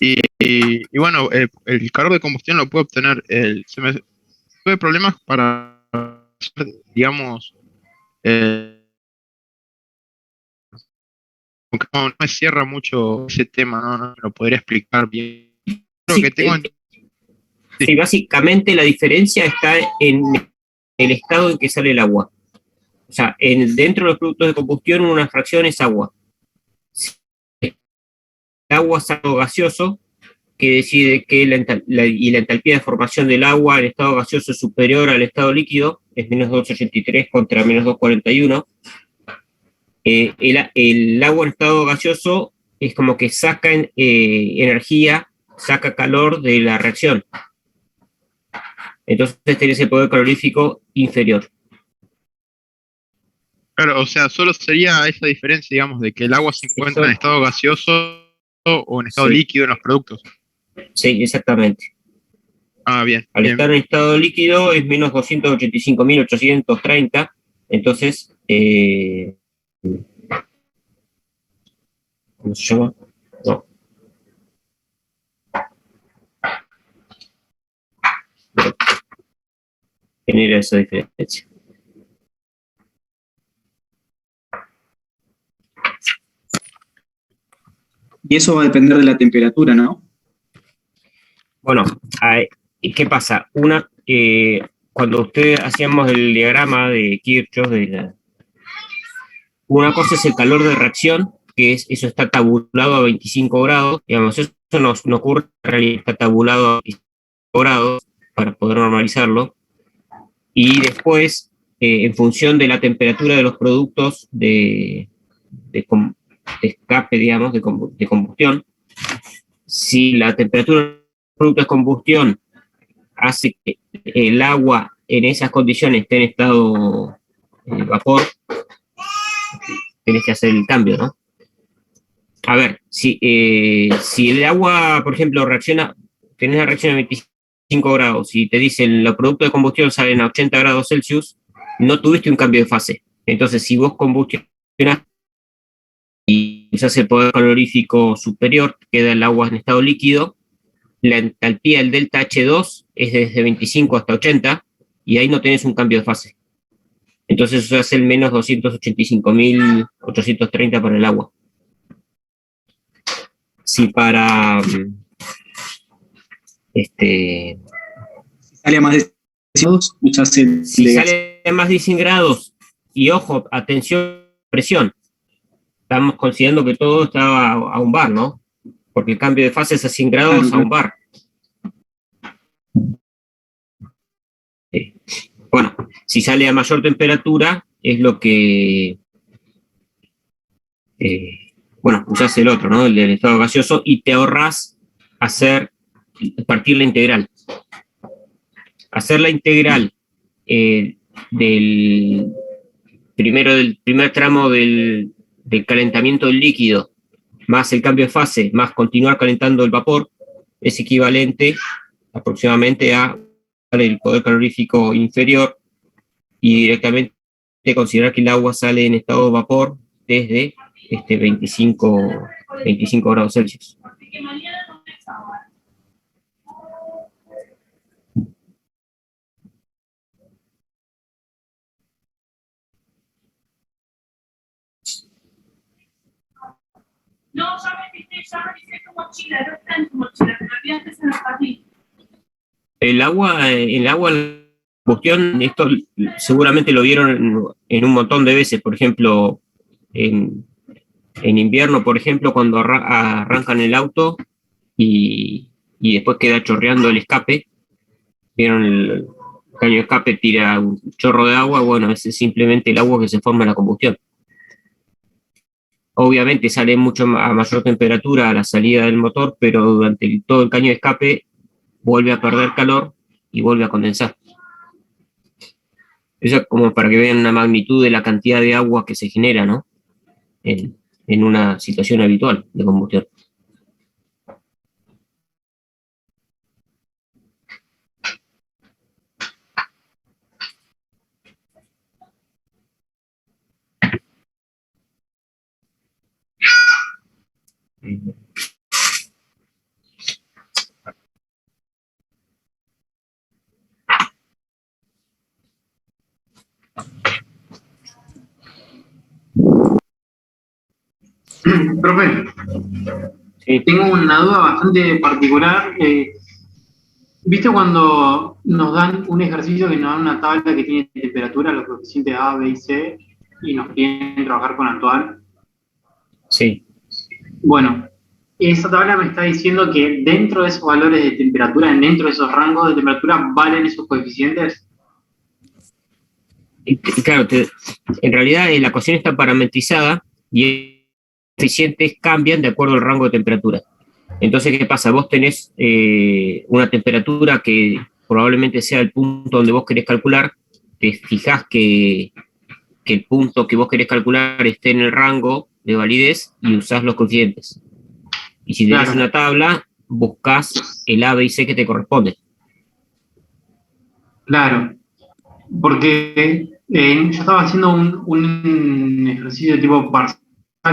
Y bueno, el calor de combustión lo puede obtener. Se me tuve problemas para, digamos, eh, aunque no me cierra mucho ese tema, no lo podría explicar bien. Lo que Sí, tengo, sí. sí, básicamente la diferencia está en el estado en que sale el agua. O sea, dentro de los productos de combustión una fracción es agua. Si el agua es algo gaseoso, que decide que y la entalpía de formación del agua en estado gaseoso es superior al estado líquido, es menos 283 contra menos 241. El agua en estado gaseoso es como que saca energía, saca calor de la reacción. Entonces tenés el poder calorífico inferior. Claro, o sea, solo sería esa diferencia, digamos, de que el agua se encuentra Eso, en estado gaseoso o en estado sí, líquido en los productos. sí, exactamente. Ah, bien, Al bien, estar bien. en estado líquido es menos 285.830, entonces, ¿cómo se llama? No, genera esa diferencia. Y eso va a depender de la temperatura, ¿no? Bueno, ¿qué pasa? Cuando hacíamos el diagrama de Kirchhoff, una cosa es el calor de reacción, eso está tabulado a 25 grados, digamos, eso no ocurre en realidad, está tabulado a 25 grados para poder normalizarlo, y después, en función de la temperatura de los productos de, de escape, digamos, de combustión, si la temperatura del producto de combustión hace que el agua en esas condiciones esté en estado vapor, tenés que hacer el cambio, ¿no? A ver, si el agua, por ejemplo, tenés la reacción a 25 grados y te dicen los productos de combustión salen a 80 grados Celsius, no tuviste un cambio de fase. Entonces, si vos combustionás y usás el poder calorífico superior, queda el agua en estado líquido, la entalpía del delta H2 es desde 25 hasta 80 y ahí no tenés un cambio de fase. Entonces eso hace el menos 285.830 para el agua. Si para este, Sale a más de 100 usas el si de gas. sale a más de 100 grados, y ojo, atención, presión, estamos considerando que todo está a un bar, ¿no? Porque el cambio de fase es a 100 Claro, grados a claro. un bar. Eh, bueno, si sale a mayor temperatura, es lo que, eh, bueno, usás el otro, ¿no? El del estado gaseoso, y te ahorras partir la integral. Hacer la integral eh, del del primer tramo del calentamiento del líquido, más el cambio de fase, más continuar calentando el vapor, es equivalente aproximadamente a el poder calorífico inferior, y directamente considerar que el agua sale en estado de vapor desde 25 grados Celsius. No, ya revisé tu mochila, no está en tu mochila, te lo olvidaste en el jardín. El agua en combustión, esto seguramente lo vieron en un montón de veces, por ejemplo, en, en invierno, por ejemplo, cuando arrancan el auto y después queda chorreando el escape, vieron el caño de escape, tira un chorro de agua, bueno, ese es simplemente el agua que se forma en la combustión. Obviamente sale a mayor temperatura a la salida del motor, pero durante todo el caño de escape vuelve a perder calor y vuelve a condensar. Eso es como para que vean una magnitud de la cantidad de agua que se genera, ¿no? En una situación habitual de combustión. Profe, Sí, tengo una duda bastante particular. ¿Viste cuando nos dan un ejercicio que nos dan una tabla que tiene temperatura, los coeficientes A, B y C, y nos piden trabajar con actual? sí. Bueno, esa tabla me está diciendo que dentro de esos valores de temperatura, dentro de esos rangos de temperatura, valen esos coeficientes. Claro, en realidad la ecuación está parametrizada y los coeficientes cambian de acuerdo al rango de temperatura. Entonces, ¿qué pasa? Vos tenés una temperatura que probablemente sea el punto donde vos querés calcular, te fijás que el punto que vos querés calcular esté en el rango de validez y usás los coeficientes. Y si tenés Claro, una tabla, buscás el A, B y C que te corresponde. claro. Porque yo estaba haciendo un ejercicio tipo parcial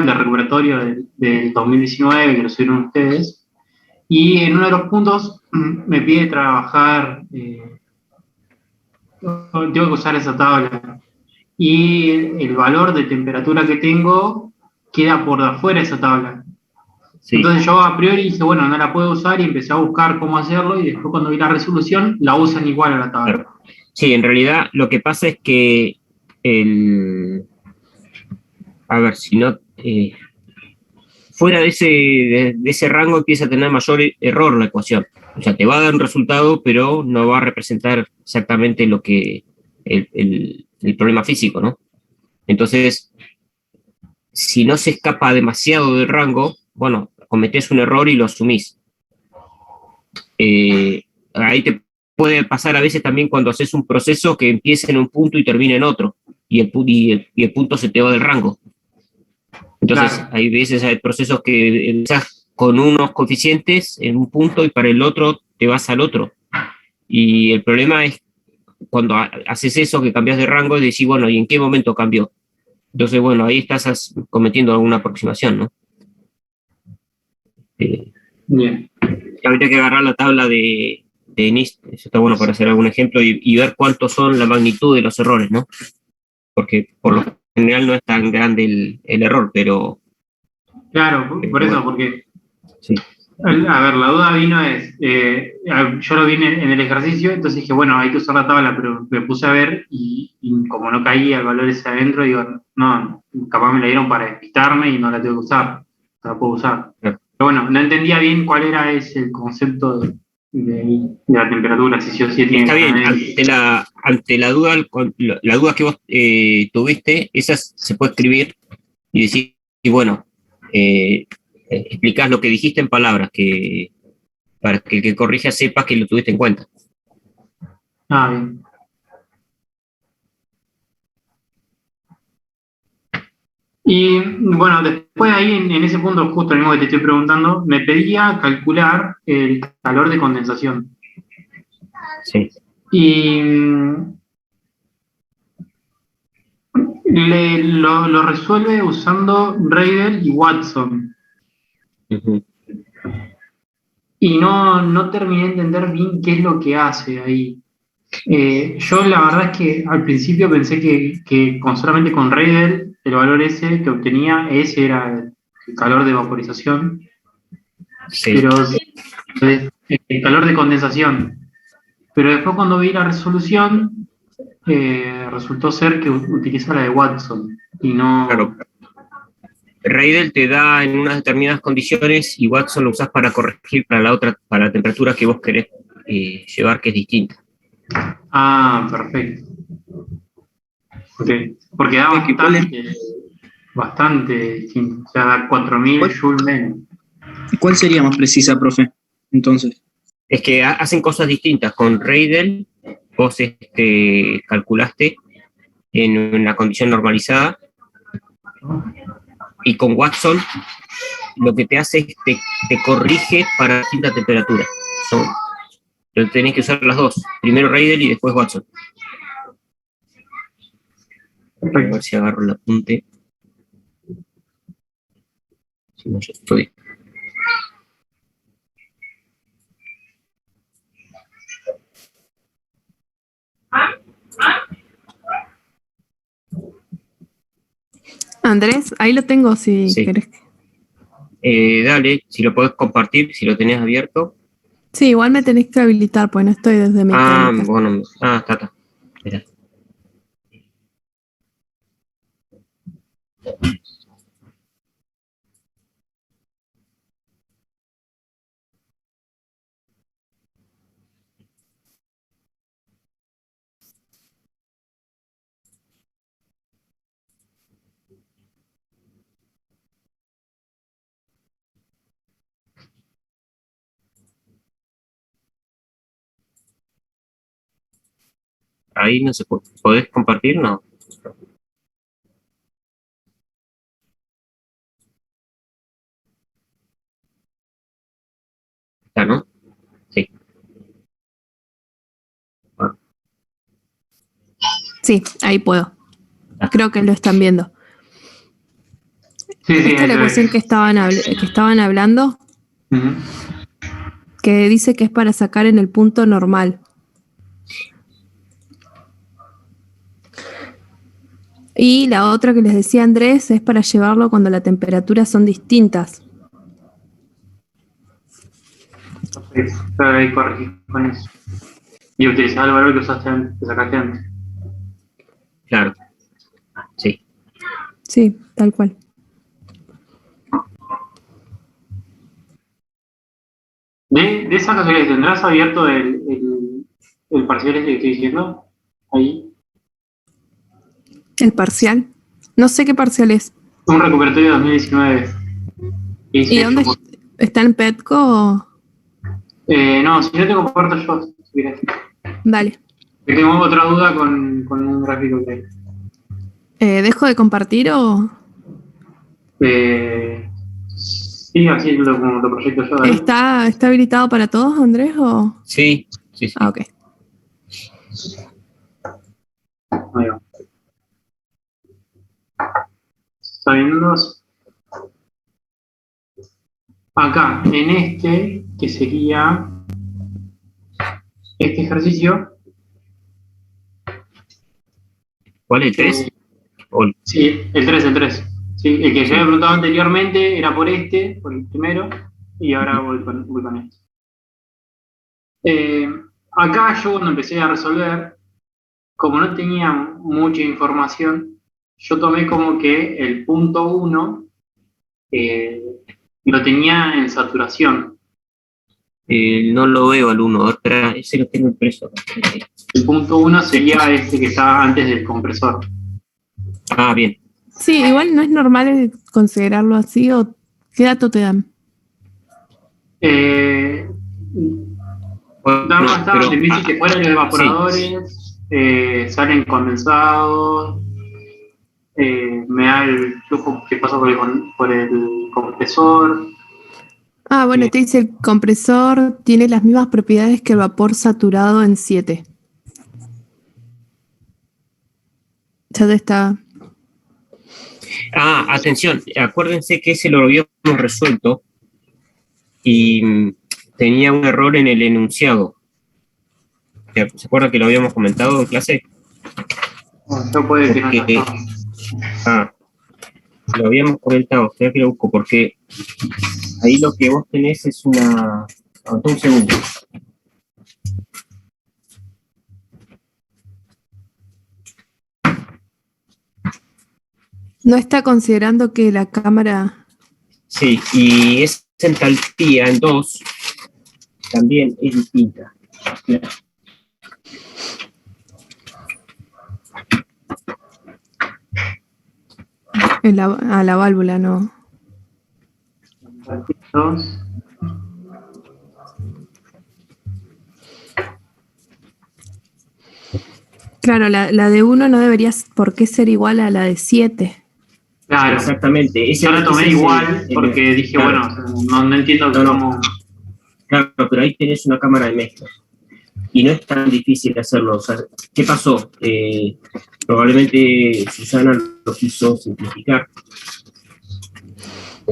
de recuperatorio del 2019, que lo subieron ustedes, y en uno de los puntos me pide trabajar, tengo que usar esa tabla, y el valor de temperatura que tengo queda por afuera de esa tabla. Sí. Entonces yo a priori dije, bueno, no la puedo usar y empecé a buscar cómo hacerlo y después cuando vi la resolución la usan igual a la tabla. Claro. Sí, en realidad lo que pasa es que a ver, si no, fuera de ese rango empieza a tener mayor error la ecuación. O sea, te va a dar un resultado, pero no va a representar exactamente lo que el problema físico, ¿no? Entonces, si no se escapa demasiado del rango, bueno, cometés un error y lo asumís. Ahí te puede pasar a veces también cuando haces un proceso que empieza en un punto y termina en otro, y el punto se te va del rango. Entonces, Claro, hay veces, hay procesos que empezás con unos coeficientes en un punto y para el otro te vas al otro. Y el problema es cuando haces eso, que cambias de rango, y decís, bueno, ¿y en qué momento cambió? Entonces, bueno, ahí estás cometiendo alguna aproximación, ¿no? Eh, bien. Habría que agarrar la tabla de NIST, eso está bueno para hacer algún ejemplo, y ver cuántos son la magnitud de los errores, ¿no? Porque por lo general no es tan grande el error, pero Claro, por eso, bueno, porque, sí, a ver, la duda vino yo lo vi en el ejercicio, entonces dije, bueno, hay que usar la tabla, pero me puse a ver y como no caía el valor ese adentro, digo, no, capaz me la dieron para despistarme y no la tengo que usar, no la puedo usar. claro. Pero bueno, no entendía bien cuál era ese concepto de la temperatura, si sí o sí tiene que Está estar bien, adentro. ante la duda que vos tuviste, esa se puede escribir y decir, y bueno, explicás lo que dijiste en palabras, para que el que corrija sepa que lo tuviste en cuenta. Ah, bien. Y bueno, después ahí en ese punto, justo el mismo que te estoy preguntando, me pedía calcular el calor de condensación. Sí. Y lo resuelve usando Reidel y Watson. Ujú. Y no terminé de entender bien qué es lo que hace ahí. Yo la verdad es que al principio pensé que solamente con Reidel el valor ese que obtenía, ese era el calor de vaporización, Sí. pero el calor de condensación. Pero después cuando vi la resolución, resultó ser que utiliza la de Watson y Claro, no... Reidel te da en unas determinadas condiciones y Watson lo usás para corregir para la otra, para la temperatura que vos querés llevar, que es distinta. Ah, perfecto. Porque da Que ¿cuál, bastante distinto. O sea, da 4000 cuál, joules menos. cuál sería más precisa, profe? Entonces, Es que hacen cosas distintas. Con Reidel vos calculaste en una condición normalizada y con Watson lo que te hace es te corrige para distintas temperaturas. Pero tenés que usar las dos. Primero Reidel y después Watson. A ver si agarro el apunte. Si no, yo estoy. Andrés, ahí lo tengo si Sí. querés. Dale, si lo podés compartir, si lo tenés abierto. Sí, igual me tenés que habilitar, pues no estoy desde mi cuenta. Bueno, está. Espera. Ahí no se puede. ¿Podés compartir? No. Está, ¿no? Sí. Bueno, Sí, ahí puedo. Creo que lo están viendo. Sí, Esta es ahí la se ecuación ve. que estaban hablando, Ujú. que dice que es para sacar en el punto normal. Y la otra que les decía Andrés es para llevarlo cuando las temperaturas son distintas. Perfecto. Claro, ahí corregí con eso. Y utilizar el valor que usaste antes, que sacaste antes. claro. Sí. Sí, tal cual. De esa casualidad, ¿tendrás abierto el parcial este que estoy diciendo? Ahí. El parcial. No sé qué parcial es. Un recuperatorio de 2019. Que hice ¿Y yo dónde está en Petco? no, si no te comparto yo, si querés. Dale. Que tengo otra duda con un gráfico que... ¿Dejo de compartir o sí, así como lo proyecto yo, ¿vale? está habilitado para todos, Andrés? O... Sí. Ah, ok. Ahí va. ¿Está viendo? Acá, en este, que sería este ejercicio, ¿Cuál es el 3? sí, el 3. Sí, el que yo había preguntado anteriormente era por el primero, y ahora voy con este. Acá yo cuando empecé a resolver, como no tenía mucha información, yo tomé como que el punto 1 lo tenía en saturación. No lo veo al 1. Espera, ese lo tengo impreso. El punto 1 sería este que está antes del compresor. Bien. Sí, igual no es normal considerarlo así, o ¿qué dato te dan? Bueno, Da bastante, pero, me dice que fuera de los evaporadores, sí. salen condensados, me da el flujo que pasa por el compresor. Ah, bueno, te dice el compresor tiene las mismas propiedades que el vapor saturado en 7. Ya te está. Atención, acuérdense que ese lo habíamos resuelto y tenía un error en el enunciado. ¿Se acuerdan que lo habíamos comentado en clase? No puede que no haya Porque, estado. lo habíamos comentado, espera que lo busco, porque ahí lo que vos tenés es una... Aguantá un segundo. No está considerando que la cámara. Sí, y esa entalpía en 2 también es distinta. A la válvula, no. Dos. Claro, la de 1 no debería por qué ser igual a la de 7. Claro, Exactamente. yo la tomé igual porque dije, claro, bueno, no entiendo cómo... Claro, pero ahí tenés una cámara de mezcla. Y no es tan difícil hacerlo. O sea, ¿qué pasó? Probablemente Susana lo quiso simplificar.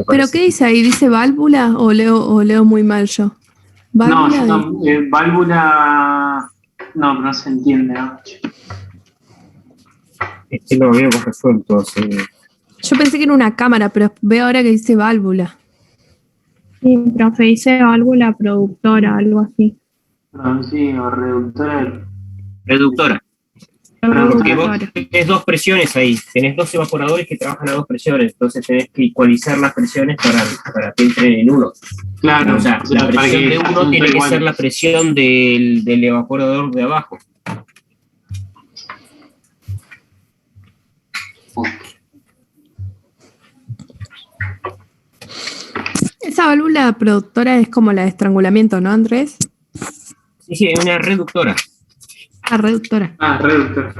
¿Pero qué dice ahí? ¿Dice válvula o leo muy mal yo? No, ¿Válvula? válvula... No, no se entiende, ¿no? Este lo habíamos resuelto hace... Yo pensé que era una cámara, pero veo ahora que dice válvula. Sí, profe, dice válvula productora, algo así. Sí, o reductora. Reductora. Porque vos Productora. tenés dos presiones ahí, tenés dos evaporadores que trabajan a dos presiones, entonces tenés que ecualizar las presiones para que entren en uno. Claro, O sea, o sea, la para presión que de uno asunto tiene que igual. ser la presión del evaporador de abajo. Esa válvula productora es como la de estrangulamiento, ¿no, Andrés? Sí, sí, es una reductora. La reductora. Ah, reductora.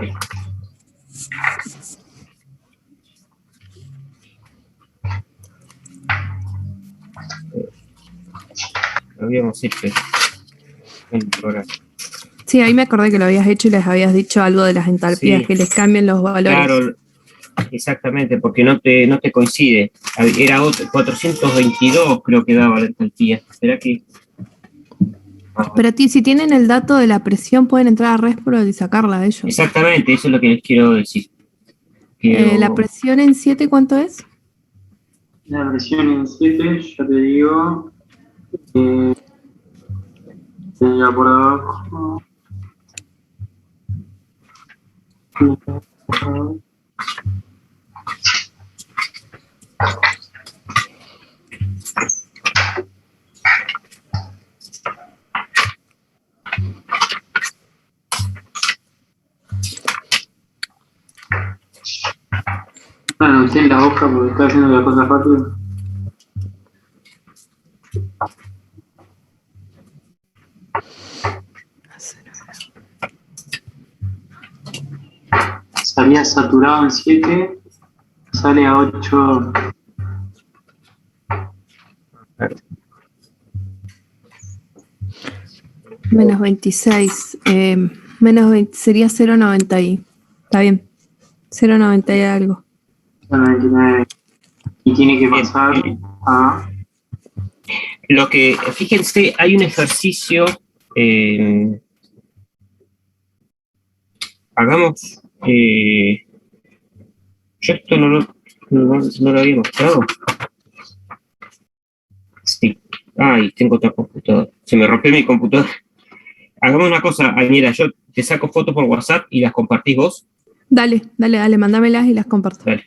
Lo habíamos hecho en el programa. Sí, ahí me acordé que lo habías hecho y les habías dicho algo de las entalpías, Sí. que les cambien los valores. Claro, exactamente, porque no te coincide. Era 422, creo que daba la entalpía. ¿Será que...? Pero si tienen el dato de la presión, pueden entrar a Respro y sacarla de ellos. Exactamente, eso es lo que les quiero decir. La presión en 7, ¿cuánto es? La presión en 7, ya te digo. El evaporador. Anoté en la hoja porque estoy haciendo las cosas rápido. Salía saturado en 7, sale a 8. Menos 26. Menos 20, sería 0,90 y... Está bien. 0,90 y algo. 99. Y tiene que pasar a... Lo que, fíjense, hay un ejercicio, hagamos, yo esto no lo había mostrado. Sí. Ay, tengo otra computadora. Se me rompió mi computadora. Hagamos una cosa, Añera, yo te saco fotos por WhatsApp y las compartís vos. Dale, mándamenlas y las comparto. Dale.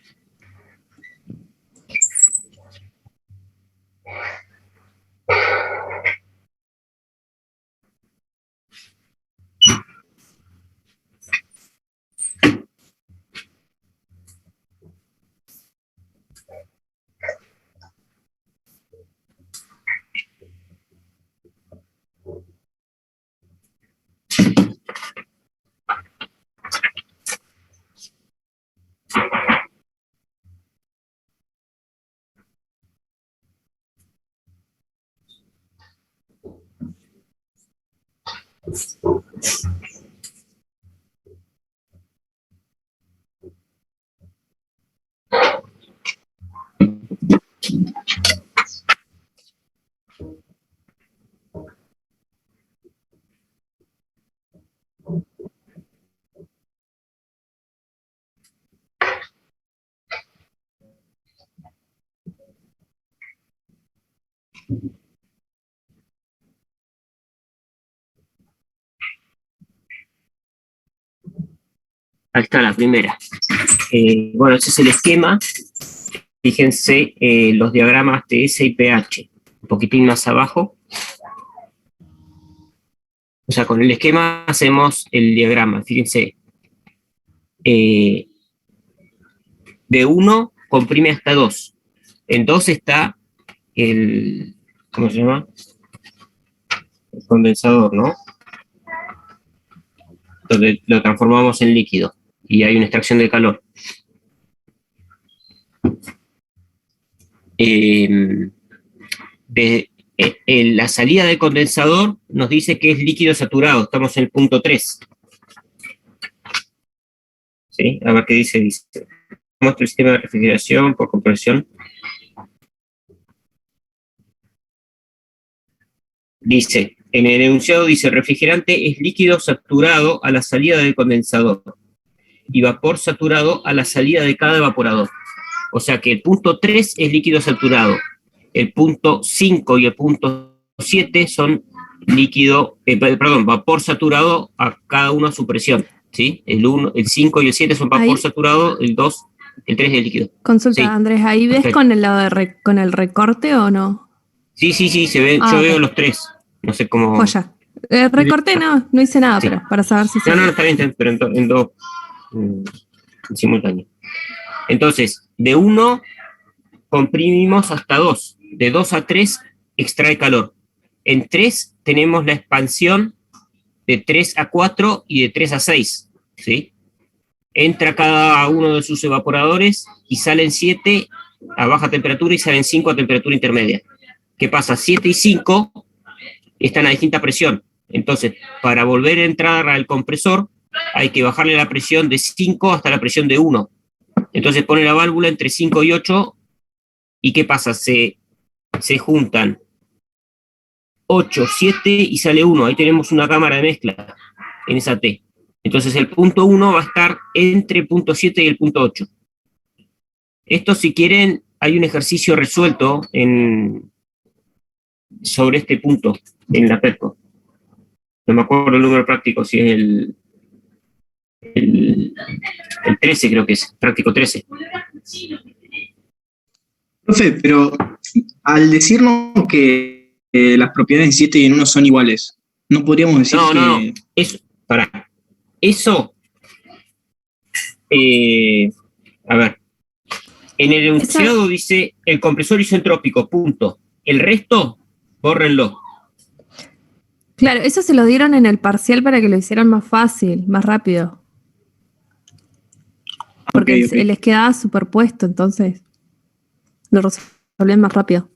Ahí está la primera. Bueno, ese es el esquema. Fíjense los diagramas TS y pH. Un poquitín más abajo. O sea, con el esquema hacemos el diagrama. Fíjense. De 1 comprime hasta 2. En 2 está el... ¿Cómo se llama? El condensador, ¿no? Donde lo transformamos en líquido. Y hay una extracción de calor. La salida del condensador nos dice que es líquido saturado, estamos en el punto 3. ¿Sí? A ver qué dice. Muestra el sistema de refrigeración por compresión. Dice, en el enunciado dice, refrigerante es líquido saturado a la salida del condensador y vapor saturado a la salida de cada evaporador. O sea que el punto 3 es líquido saturado. el punto 5 y el punto 7 son vapor saturado a cada uno a su presión, ¿sí? El 5 y el 7 son vapor Ahí. saturado, el 2, el 3 es líquido. Consulta, Sí. Andrés, ¿ahí ves Perfecto. con el lado con el recorte o no? Sí, se ven, Ah, yo ok. veo los tres, no sé cómo... Joya. Recorté, no hice nada, Sí. pero para saber si se No, ve. está bien, pero en dos en simultáneo. Entonces, de 1 comprimimos hasta 2, de 2 a 3 extrae calor. En 3 tenemos la expansión de 3 a 4 y de 3 a 6, ¿sí? Entra cada uno de sus evaporadores y salen 7 a baja temperatura y salen 5 a temperatura intermedia. ¿Qué pasa? 7 y 5 están a distinta presión. Entonces, para volver a entrar al compresor, hay que bajarle la presión de 5 hasta la presión de 1. Entonces pone la válvula entre 5 y 8, ¿y qué pasa? Se juntan 8, 7 y sale 1. Ahí tenemos una cámara de mezcla en esa T. Entonces el punto 1 va a estar entre el punto 7 y el punto 8. Esto, si quieren, hay un ejercicio resuelto sobre este punto en la PEPCO. No me acuerdo el número práctico, si es el 13, creo que es, práctico 13. Profe, pero al decirnos que las propiedades en 7 y en 1 son iguales, no podríamos decir No, que... no, no. Eso, a ver, en el enunciado dice el compresor isentrópico, punto. El resto, bórrenlo. Claro, eso se lo dieron en el parcial para que lo hicieran más fácil, más rápido. Porque Ok. les quedaba superpuesto, entonces lo resolvían más rápido.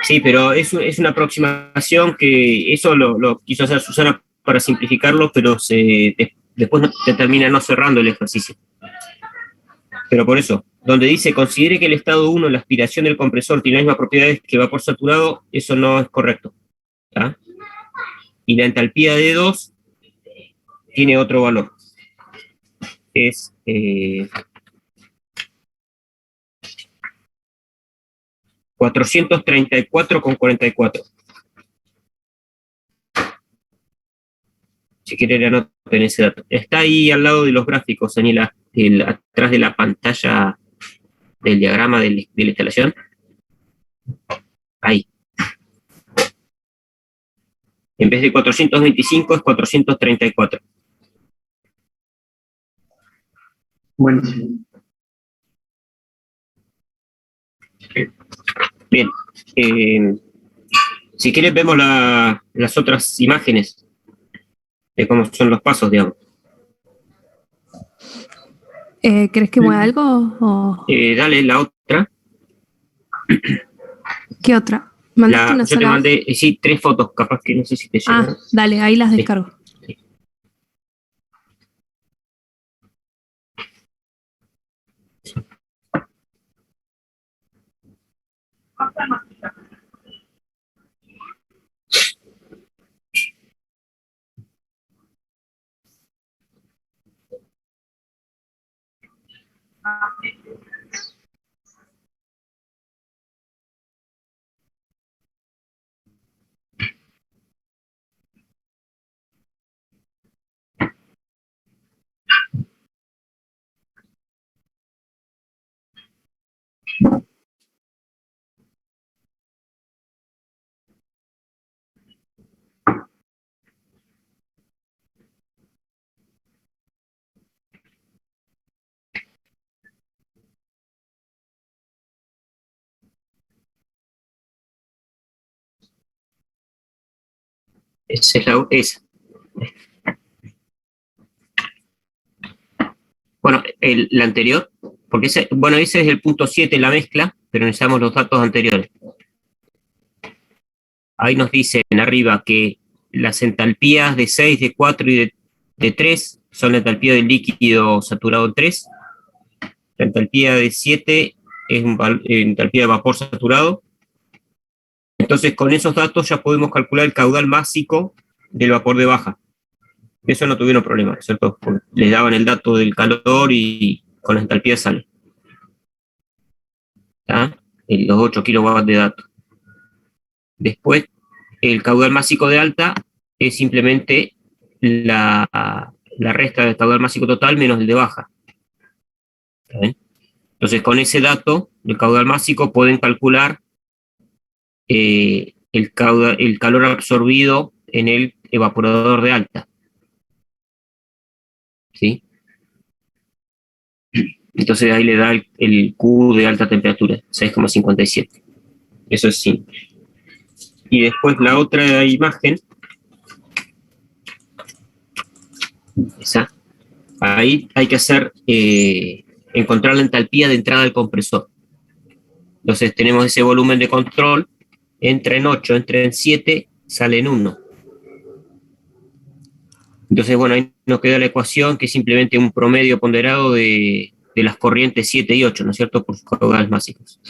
Sí, pero es una aproximación que eso lo quiso hacer Susana para simplificarlo, pero después te termina no cerrando el ejercicio. Pero por eso, donde dice considere que el estado 1, la aspiración del compresor, tiene las mismas propiedades que vapor saturado, eso no es correcto. ¿Tá? Y la entalpía de 2 tiene otro valor. Es 434,44. Si quieren anoten ese dato. Está ahí al lado de los gráficos, Daniela, atrás de la pantalla del diagrama de la instalación. Ahí. En vez de 425 es 434. Buenísimo. Bien. Si quieren vemos las otras imágenes de cómo son los pasos, digamos. ¿Querés que mueva algo? O... Dale, la otra. ¿Qué otra? ¿Mandaste una Yo te sola? mandé, sí, 3 fotos, capaz que no sé si te llegan. Dale, ahí las descargo. Sí. Esa es esa. Bueno, la anterior, porque ese es el punto 7, la mezcla, pero necesitamos los datos anteriores. Ahí nos dicen arriba que las entalpías de 6, de 4 y de 3 son la entalpía del líquido saturado en 3. La entalpía de 7 es entalpía de vapor saturado. Entonces, con esos datos ya podemos calcular el caudal básico del vapor de baja. Eso no tuvieron problema, ¿cierto? Porque les daban el dato del calor y con las entalpías sale. ¿tá? Los 8 kilowatts de datos. Después, el caudal másico de alta es simplemente la resta del caudal másico total menos el de baja. ¿Está bien? Entonces, con ese dato del caudal másico pueden calcular el calor absorbido en el evaporador de alta. ¿Sí? Entonces ahí le da el Q de alta temperatura, 6,57. Eso es simple. Y después la otra imagen, esa, ahí hay que hacer, encontrar la entalpía de entrada del compresor. Entonces tenemos ese volumen de control, entra en 8, entra en 7, sale en 1. Entonces, bueno, ahí nos queda la ecuación que es simplemente un promedio ponderado de las corrientes 7 y 8, ¿no es cierto?, por sus caudales máximos.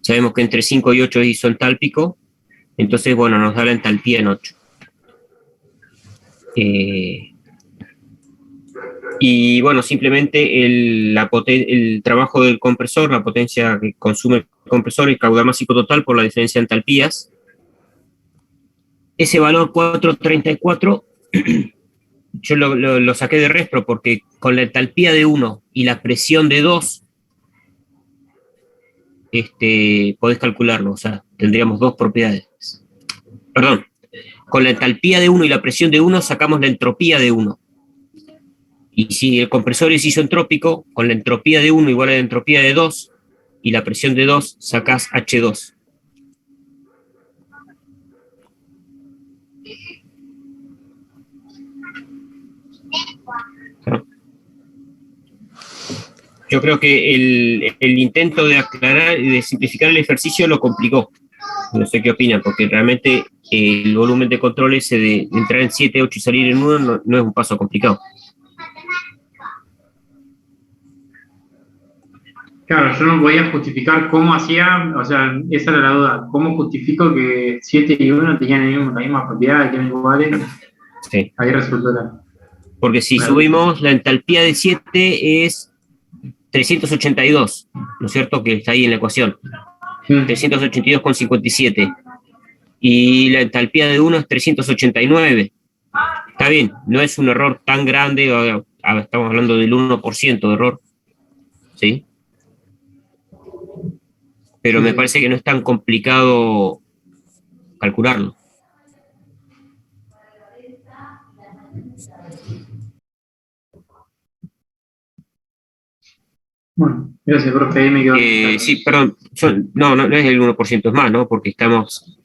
Sabemos que entre 5 y 8 es isoentálpico, entonces, bueno, nos da la entalpía en 8. Y bueno, simplemente el trabajo del compresor, la potencia que consume el compresor, el caudal máximo total por la diferencia de entalpías. Ese valor 434 yo lo saqué de respro porque con la entalpía de 1 y la presión de 2 podés calcularlo, o sea, tendríamos dos propiedades. Perdón, con la entalpía de 1 y la presión de 1 sacamos la entropía de 1. Y si el compresor es isoentrópico, con la entropía de 1 igual a la entropía de 2 y la presión de 2 sacás H2. Yo creo que el intento de aclarar y de simplificar el ejercicio lo complicó. No sé qué opinan, porque realmente el volumen de control ese de entrar en 7, 8 y salir en 1 no es un paso complicado. Claro, yo no podía justificar cómo hacía, o sea, esa era la duda, cómo justifico que 7 y 1 tenían la misma propiedad, que eran iguales. Sí. Ahí resultó la... Porque si subimos, la entalpía de 7 es 382, ¿no es cierto?, que está ahí en la ecuación. 382,57. Y la entalpía de 1 es 389. Está bien, no es un error tan grande, estamos hablando del 1% de error, ¿sí? Pero me parece que no es tan complicado calcularlo. Bueno, gracias, profe, ahí me quedo. Sí, perdón, no es el 1%, es más, ¿no? Porque estamos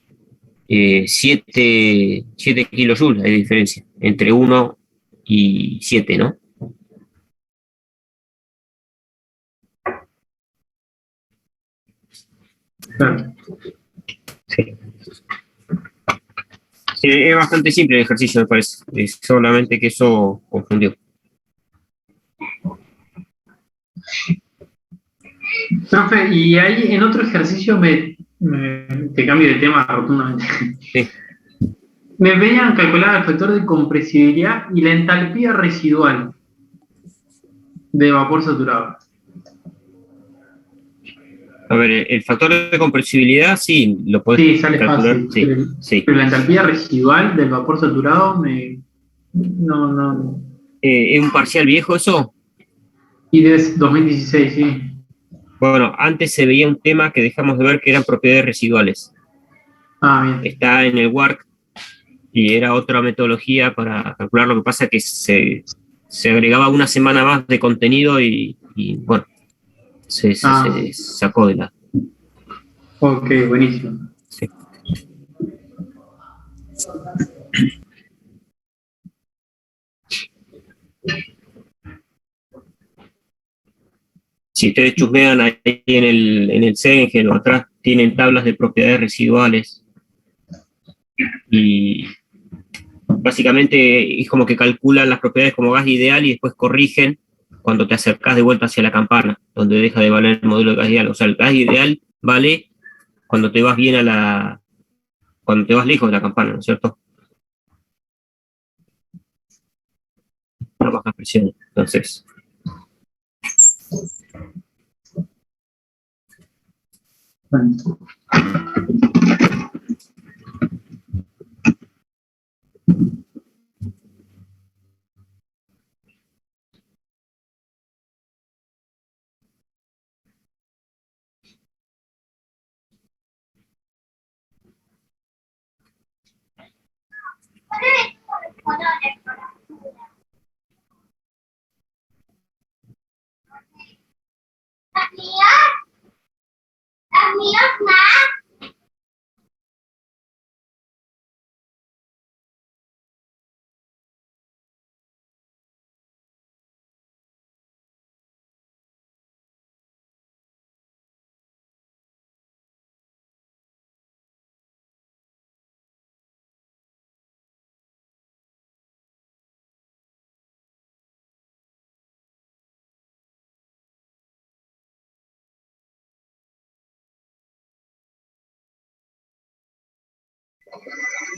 7 kilojoules hay diferencia entre 1 y 7, ¿no? Claro. Sí. Sí, es bastante simple el ejercicio, me parece. Es solamente que eso confundió. Profe, y ahí en otro ejercicio te cambio de tema rotundamente. Sí. Me veían calcular el factor de compresibilidad y la entalpía residual de vapor saturado. A ver, el factor de compresibilidad sí, lo puedes Sí, sale calcular. fácil. Sí. Pero la entalpía residual del vapor saturado no. ¿Es un parcial viejo eso? Y de 2016, sí. Bueno, antes se veía un tema que dejamos de ver que eran propiedades residuales. Ah, bien. Está en el WARC y era otra metodología para calcular. Lo que pasa que se agregaba una semana más de contenido y bueno, se sacó de la... Ok, buenísimo. Sí. Si ustedes chusmean ahí en el CENGEL o atrás, tienen tablas de propiedades residuales. Y básicamente es como que calculan las propiedades como gas ideal y después corrigen cuando te acercas de vuelta hacia la campana, donde deja de valer el modelo de gas ideal. O sea, el gas ideal vale cuando te vas bien cuando te vas lejos de la campana, ¿no es cierto? A baja presión. Entonces,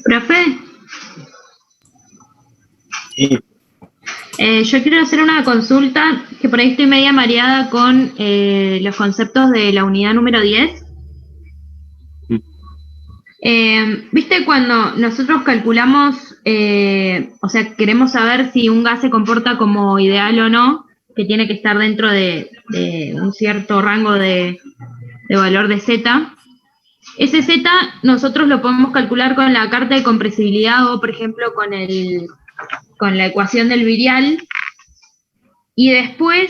Profe, Sí. yo quiero hacer una consulta que por ahí estoy media mareada con los conceptos de la unidad número 10. Mm. ¿Viste cuando nosotros calculamos, o sea, queremos saber si un gas se comporta como ideal o no, que tiene que estar dentro de un cierto rango de valor de Z? Ese Z nosotros lo podemos calcular con la carta de compresibilidad o, por ejemplo, con la ecuación del virial. Y después,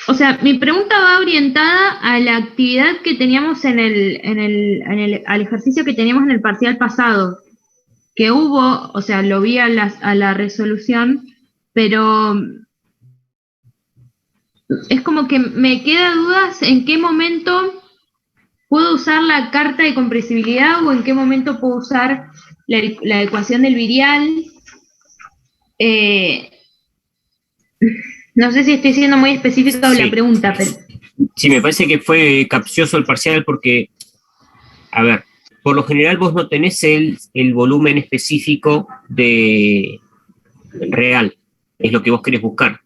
o sea, mi pregunta va orientada a la actividad que teníamos al ejercicio que teníamos en el parcial pasado, que hubo, o sea, lo vi a la resolución, pero es como que me queda dudas en qué momento puedo usar la carta de compresibilidad o en qué momento puedo usar la ecuación del virial. No sé si estoy siendo muy específica con Sí. la pregunta, pero... Sí, me parece que fue capcioso el parcial porque, a ver, por lo general vos no tenés el volumen específico de real, es lo que vos querés buscar.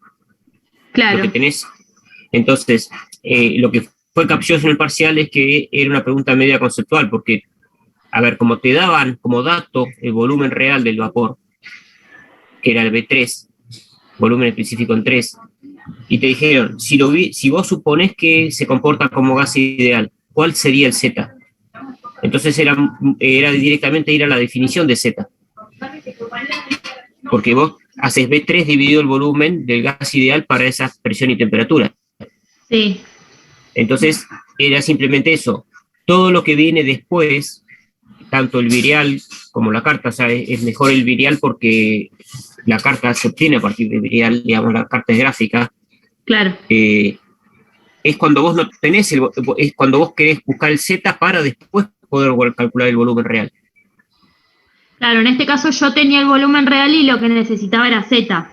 Claro. Lo que tenés. Entonces, lo que fue capcioso en el parcial es que era una pregunta media conceptual, porque, a ver, como te daban como dato el volumen real del vapor, que era el B3, volumen específico en 3, y te dijeron, si vos suponés que se comporta como gas ideal, ¿cuál sería el Z? Entonces era directamente ir a la definición de Z. Porque vos haces B3 dividido el volumen del gas ideal para esa presión y temperatura. Sí. Entonces era simplemente eso. Todo lo que viene después, tanto el virial como la carta, o sea, es mejor el virial porque la carta se obtiene a partir del virial, digamos, la carta es gráfica. Claro. Es cuando vos no tenés, es cuando vos querés buscar el Z para después poder calcular el volumen real. Claro, en este caso yo tenía el volumen real y lo que necesitaba era Z.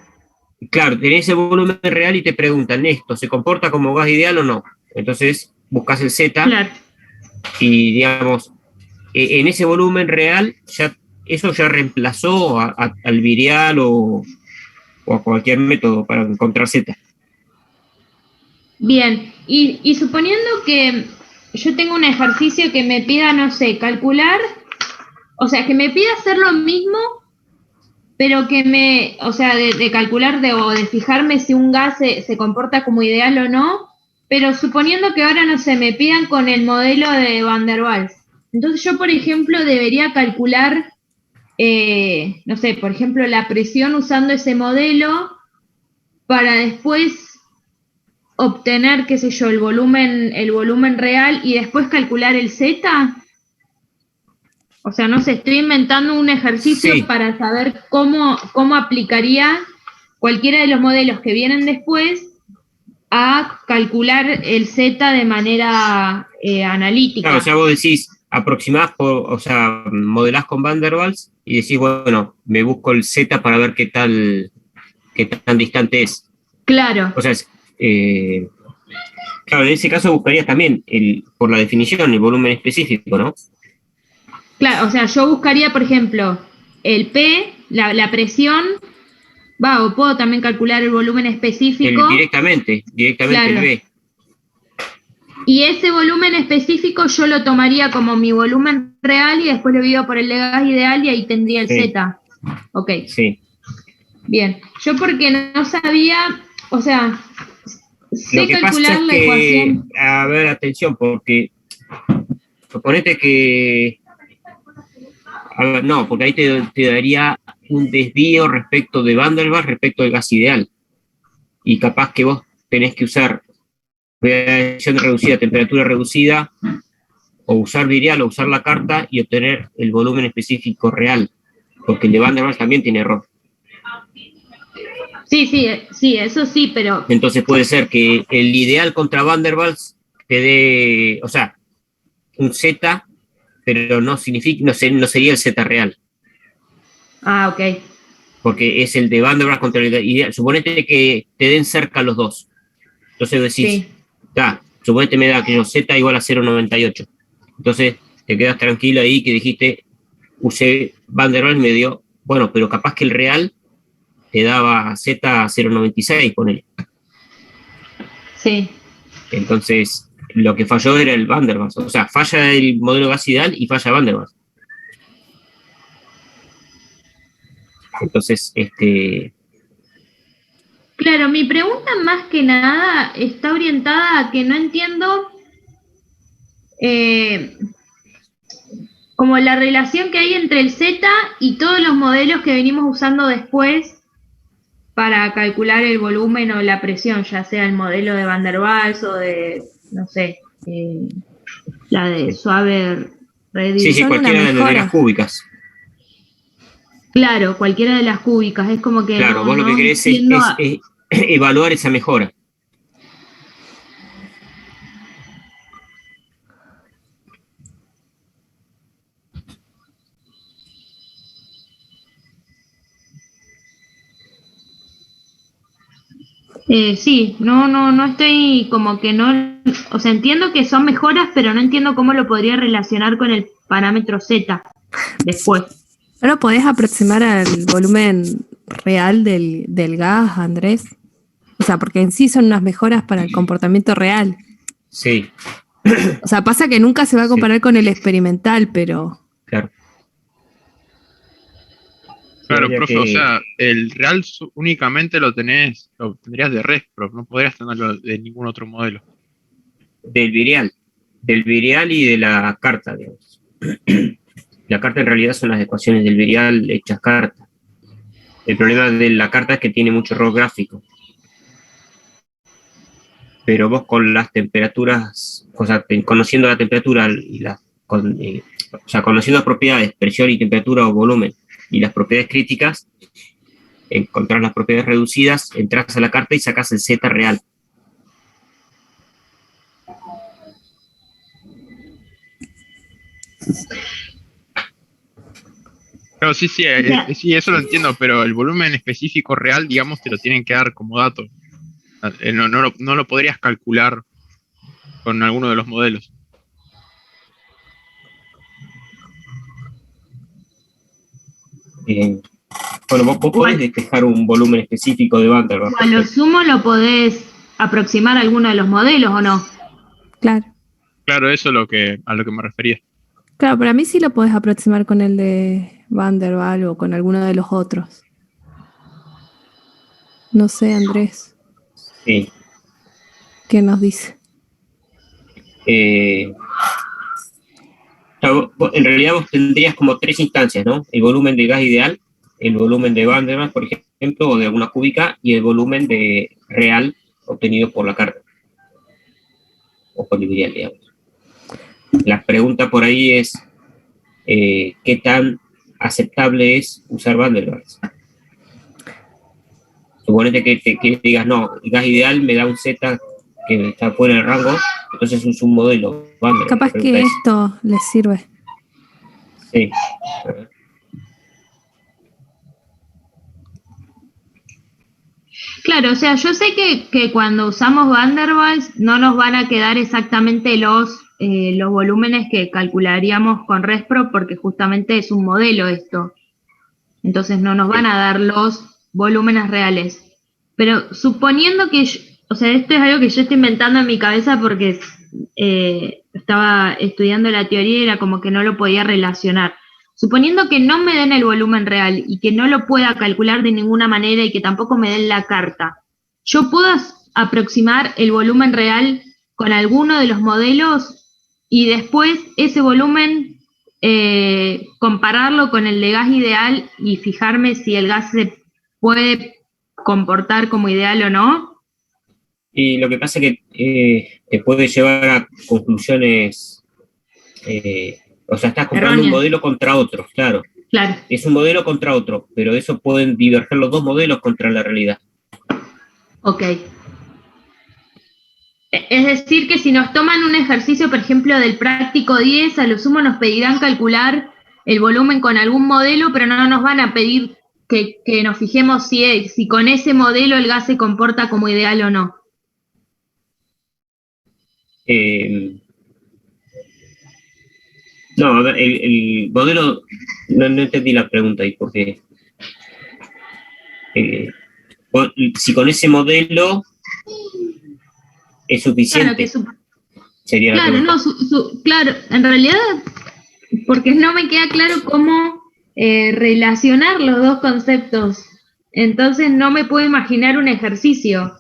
Claro, tenés el volumen real y te preguntan, ¿esto se comporta como gas ideal o no? Entonces buscas el Z. Claro. Y, digamos, en ese volumen real, eso ya reemplazó al virial o a cualquier método para encontrar Z. Bien, y suponiendo que yo tengo un ejercicio que me pida, no sé, calcular, o sea, que me pida hacer lo mismo, pero que o sea, de calcular o de fijarme si un gas se comporta como ideal o no, pero suponiendo que ahora, no sé, me pidan con el modelo de Van der Waals. Entonces yo, por ejemplo, debería calcular, no sé, por ejemplo, la presión usando ese modelo para después obtener, qué sé yo, el volumen real y después calcular el Z. O sea, no sé, estoy inventando un ejercicio Sí. para saber cómo aplicaría cualquiera de los modelos que vienen después a calcular el Z de manera analítica. Claro, o sea, vos decís, aproximás, o sea, modelás con Van der Waals y decís, bueno, me busco el Z para ver qué tan distante es. Claro. O sea, claro, en ese caso buscarías también, por la definición, el volumen específico, ¿no? Claro, o sea, yo buscaría, por ejemplo, el P, la presión O puedo también calcular el volumen específico. Directamente Claro. el B. Y ese volumen específico yo lo tomaría como mi volumen real y después lo divido por el de gas ideal y ahí tendría el Sí. Z. Ok, Sí. bien. Yo porque no sabía, o sea, Lo sé que pasa calcular es la que, ecuación. a ver, atención, porque suponete que, a ver, no, porque ahí te daría un desvío respecto de Van der Waals respecto al gas ideal. Y capaz que vos tenés que usar reacción reducida, temperatura reducida, o usar virial o usar la carta y obtener el volumen específico real, porque el de Van der Waals también tiene error. Sí, eso sí, pero Entonces puede ser que el ideal contra Van der Waals te dé, o sea, un Z, pero no significa, no sería el Z real, ok. porque es el de Van der Waals contra el ideal. Suponete que te den cerca los dos. Entonces decís, Sí. suponete me da que yo Z igual a 0,98. Entonces te quedas tranquilo ahí que dijiste, usé Van der Waals y me dio, bueno, pero capaz que el real te daba Z a 0,96, ponele. Sí. Entonces, lo que falló era el Van der Waals. O sea, falla el modelo gas ideal y falla Van der Waals. Entonces, Claro, mi pregunta más que nada está orientada a que no entiendo como la relación que hay entre el Z y todos los modelos que venimos usando después para calcular el volumen o la presión, ya sea el modelo de Van der Waals o de, no sé, la de Suaver Ready. sí, Son una cualquiera de las mejora. cúbicas. Claro, cualquiera de las cúbicas, es como que Claro, vos lo que no querés entiendo es evaluar esa mejora. sí, no estoy como que no, o sea, entiendo que son mejoras, pero no entiendo cómo lo podría relacionar con el parámetro Z después. ¿No lo podés aproximar al volumen real del gas, Andrés? O sea, porque en sí son unas mejoras para el comportamiento real. Sí, O sea, pasa que nunca se va a comparar con el experimental, pero claro. Claro, Habría profe, o que- sea, el real únicamente lo tendrías de Respro, no podrías tenerlo de ningún otro modelo. del virial y de la carta, digamos. La carta en realidad son las ecuaciones del virial hechas carta. El problema de la carta es que tiene mucho error gráfico. Pero vos con las temperaturas, o sea, conociendo la temperatura y o sea, conociendo las propiedades, presión y temperatura o volumen, y las propiedades críticas, encontrás las propiedades reducidas, entras a la carta y sacás el Z real. Claro, sí, Ya. sí, eso lo entiendo, pero el volumen específico real, digamos, te lo tienen que dar como dato. No lo podrías calcular con alguno de los modelos. Eh, bueno, vos podés despejar un volumen específico de Van der Waals. O a lo sumo lo podés aproximar a alguno de los modelos o no. claro. Claro, eso es a lo que me refería. Claro, para mí sí lo podés aproximar con el de Van der Waals o con alguno de los otros. No sé, Andrés, Sí. ¿qué nos dice? En realidad vos tendrías como tres instancias, ¿no? El volumen de gas ideal, el volumen de Van der Waals, por ejemplo, o de alguna cúbica, y el volumen de real obtenido por la carta. O por el virial, digamos. La pregunta por ahí es, ¿qué tan aceptable es usar Van der Waals? Suponete que digas, no, el gas ideal me da un Z que está fuera del rango, entonces uso un modelo Van der Waals. Capaz que esto les sirve. Sí. Claro, o sea, yo sé que cuando usamos Van der Waals no nos van a quedar exactamente los volúmenes que calcularíamos con Respro porque justamente es un modelo esto. Entonces no nos van a dar los volúmenes reales. Pero suponiendo que, o sea, esto es algo que yo estoy inventando en mi cabeza porque estaba estudiando la teoría y era como que no lo podía relacionar. Suponiendo que no me den el volumen real y que no lo pueda calcular de ninguna manera y que tampoco me den la carta, ¿yo puedo aproximar el volumen real con alguno de los modelos y después ese volumen compararlo con el de gas ideal y fijarme si el gas se puede comportar como ideal o no? Y lo que pasa es que te puede llevar a conclusiones, o sea, estás comparando un Erróneas. modelo contra otro, claro. Claro. Es un modelo contra otro, pero eso pueden diverger los dos modelos contra la realidad. Ok. Es decir, que si nos toman un ejercicio, por ejemplo, del práctico 10, a lo sumo nos pedirán calcular el volumen con algún modelo, pero no nos van a pedir que nos fijemos si con ese modelo el gas se comporta como ideal o no. No, a ver, el modelo, no entendí la pregunta ahí, porque si con ese modelo es suficiente, sería la Claro, pregunta. no, claro, en realidad, porque no me queda claro cómo relacionar los dos conceptos. Entonces no me puedo imaginar un ejercicio.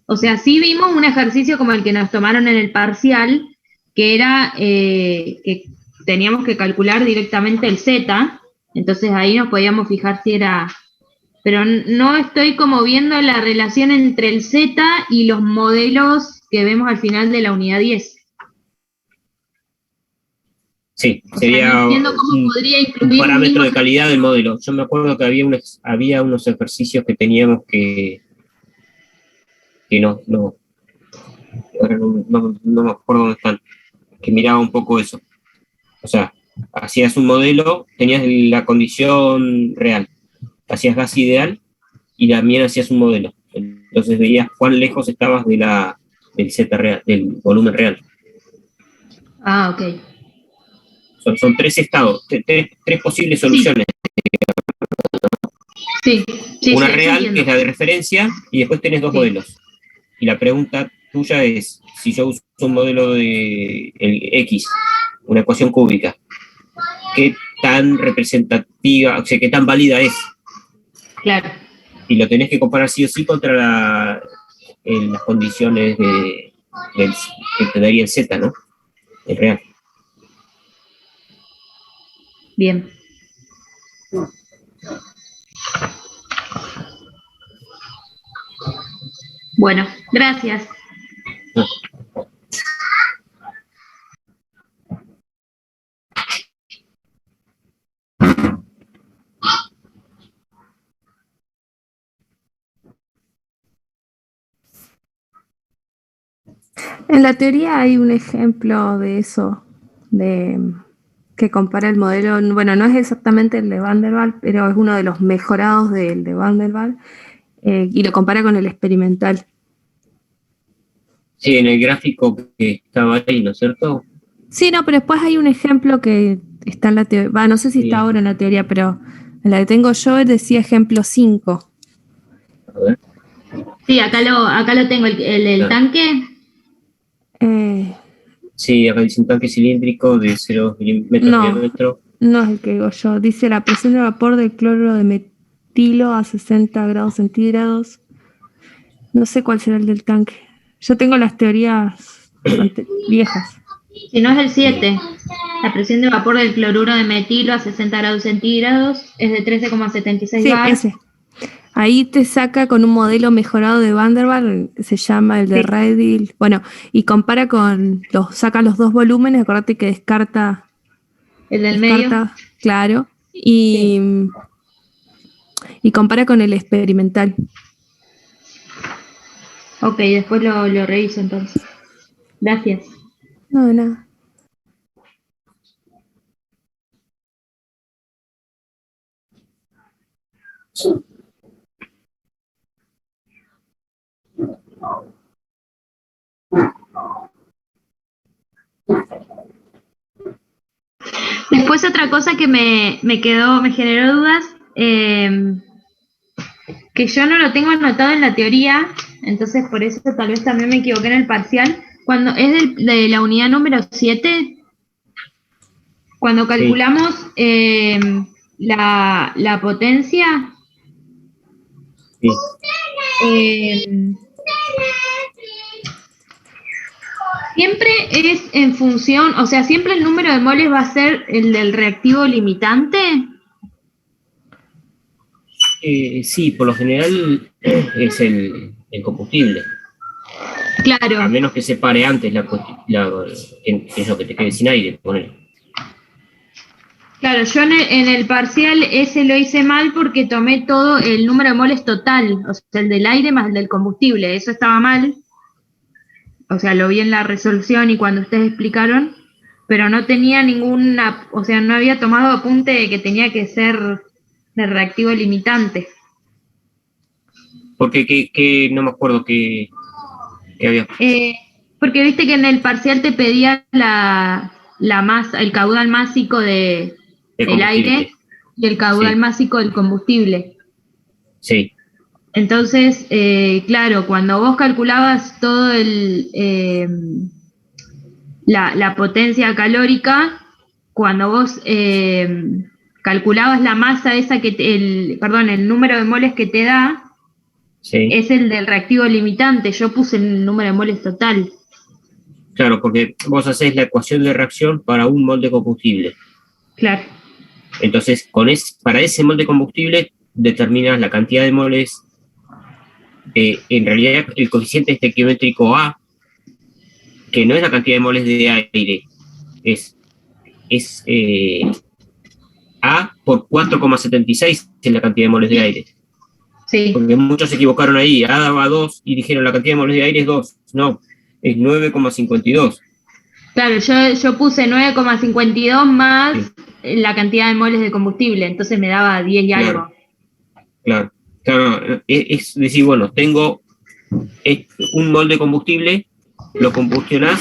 O sea, sí vimos un ejercicio como el que nos tomaron en el parcial, que era que teníamos que calcular directamente el Z, entonces ahí nos podíamos fijar si era... Pero no estoy como viendo la relación entre el Z y los modelos que vemos al final de la unidad 10. Sí, O sea, sería no entiendo cómo podría un incluir un parámetro mismo de calidad del modelo. Yo me acuerdo que había unos ejercicios que teníamos que ahora no me acuerdo dónde están, que miraba un poco eso. O sea, hacías un modelo, tenías la condición real, hacías gas ideal y también hacías un modelo. Entonces veías cuán lejos estabas del Z real, del volumen real. Ah, ok. Son tres estados, tres posibles soluciones. Sí, Una sí, real, entiendo. que es la de referencia, y después tenés dos modelos. Y la pregunta tuya es, si yo uso un modelo de el X, una ecuación cúbica, ¿qué tan representativa, o sea, qué tan válida es? Claro. Y lo tenés que comparar sí o sí contra las condiciones que te daría el Z, ¿no? El real. Bien. Bueno, gracias. En la teoría hay un ejemplo de eso, de que compara el modelo, bueno, no es exactamente el de Van der Waals, pero es uno de los mejorados del de Van der Waals, y lo compara con el experimental. Sí, en el gráfico que estaba ahí, ¿no es cierto? Sí, no, pero después hay un ejemplo que está en la teoría, no sé si está ahora en la teoría, pero en la que tengo yo decía ejemplo 5. A ver. Sí, acá lo tengo, el tanque. Sí, acá dice un tanque cilíndrico de 0 milímetros de diámetro. No es el que digo yo. Dice la presión de vapor del cloruro de metilo a 60 grados centígrados. No sé cuál será el del tanque. Yo tengo las teorías viejas. Si no es el 7, la presión de vapor del cloruro de metilo a 60 grados centígrados es de 13,76 bar. Ese. Ahí te saca con un modelo mejorado de Van der Waals, se llama el de Redil. Bueno, y compara saca los dos volúmenes, acuérdate que descarta el del medio. Claro, y compara con el experimental. Ok, después lo reviso entonces. Gracias. No, de nada. Después otra cosa que me generó dudas, que yo no lo tengo anotado en la teoría, entonces por eso tal vez también me equivoqué en el parcial. Cuando es de la unidad número 7, cuando calculamos la potencia, Sí. siempre es en función, o sea, siempre el número de moles va a ser el del reactivo limitante. Sí, por lo general es el combustible. A Claro, menos que se pare antes es lo que te quede sin aire, ponele. claro, yo en el parcial ese lo hice mal porque tomé todo el número de moles total, o sea, el del aire más el del combustible, eso estaba mal. O sea, lo vi en la resolución y cuando ustedes explicaron, pero no tenía ninguna, o sea, no había tomado apunte de que tenía que ser de reactivo limitante. Porque no me acuerdo que había. Porque viste que en el parcial te pedía la masa, el caudal másico De del aire combustible. y el caudal Sí, másico del combustible. sí, Entonces, claro, cuando vos calculabas todo la potencia calórica, cuando vos calculabas la masa esa perdón, el número de moles que te da, sí. es el del reactivo limitante. Yo puse el número de moles total. Claro, porque vos hacés la ecuación de reacción para un mol de combustible. Claro, Entonces, para ese mol de combustible determinas la cantidad de moles. En realidad, el coeficiente estequiométrico A, que no es la cantidad de moles de aire, es A por 4,76 es la cantidad de moles de aire. sí. Porque muchos se equivocaron ahí. A daba 2 y dijeron la cantidad de moles de aire es 2. No, es 9,52. Claro, yo puse 9,52 más Sí, la cantidad de moles de combustible, entonces me daba 10 y claro, algo. claro. Claro, es decir, bueno, tengo un mol de combustible, lo combustionás,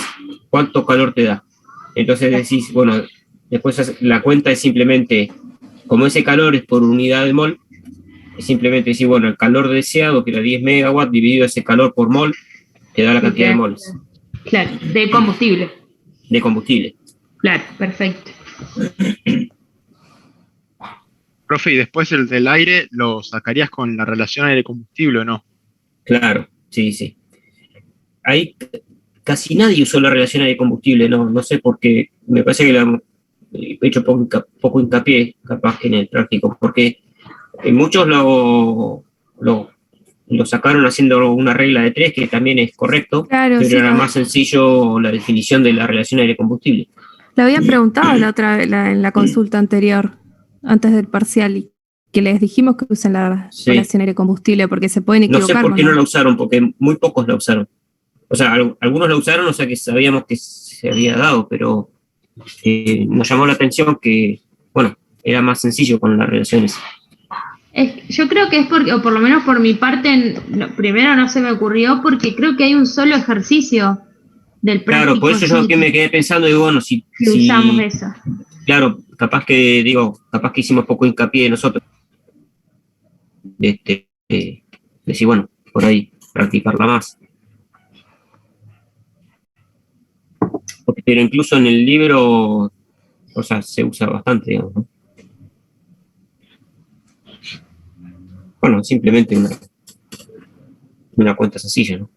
¿cuánto calor te da? Entonces decís, bueno, después la cuenta es simplemente, como ese calor es por unidad de mol, es simplemente decir, bueno, el calor deseado, que era 10 megawatts, dividido ese calor por mol, te da la Y cantidad de moles claro, de combustible. de combustible. Claro, perfecto. Profe, y después el del aire lo sacarías con la relación aire-combustible, ¿o no? Claro, sí, sí. Ahí casi nadie usó la relación de combustible, no sé por qué, me parece que he hecho poco hincapié, capaz que en el práctico, porque muchos lo sacaron haciendo una regla de tres, que también es correcto, Claro, pero sí, era más sencillo la definición de la relación aire-combustible. lo habían preguntado la otra vez en la consulta anterior, antes del parcial, y que les dijimos que usen la Sí, relación aire-combustible porque se pueden no sé equivocar por con qué no la. la usaron, porque muy pocos la usaron. O sea, algunos la usaron, o sea que sabíamos que se había dado, pero nos llamó la atención que, bueno, era más sencillo con las relaciones. Yo creo que es porque, o por lo menos por mi parte, primero no se me ocurrió porque creo que hay un solo ejercicio del Claro, por práctico eso yo que me quedé pensando, digo, bueno, que usamos eso. claro, capaz que hicimos poco hincapié nosotros, decir, bueno, por ahí, practicarla más. Pero incluso en el libro, o sea, se usa bastante, digamos, ¿no? Bueno, simplemente una cuenta sencilla, ¿no?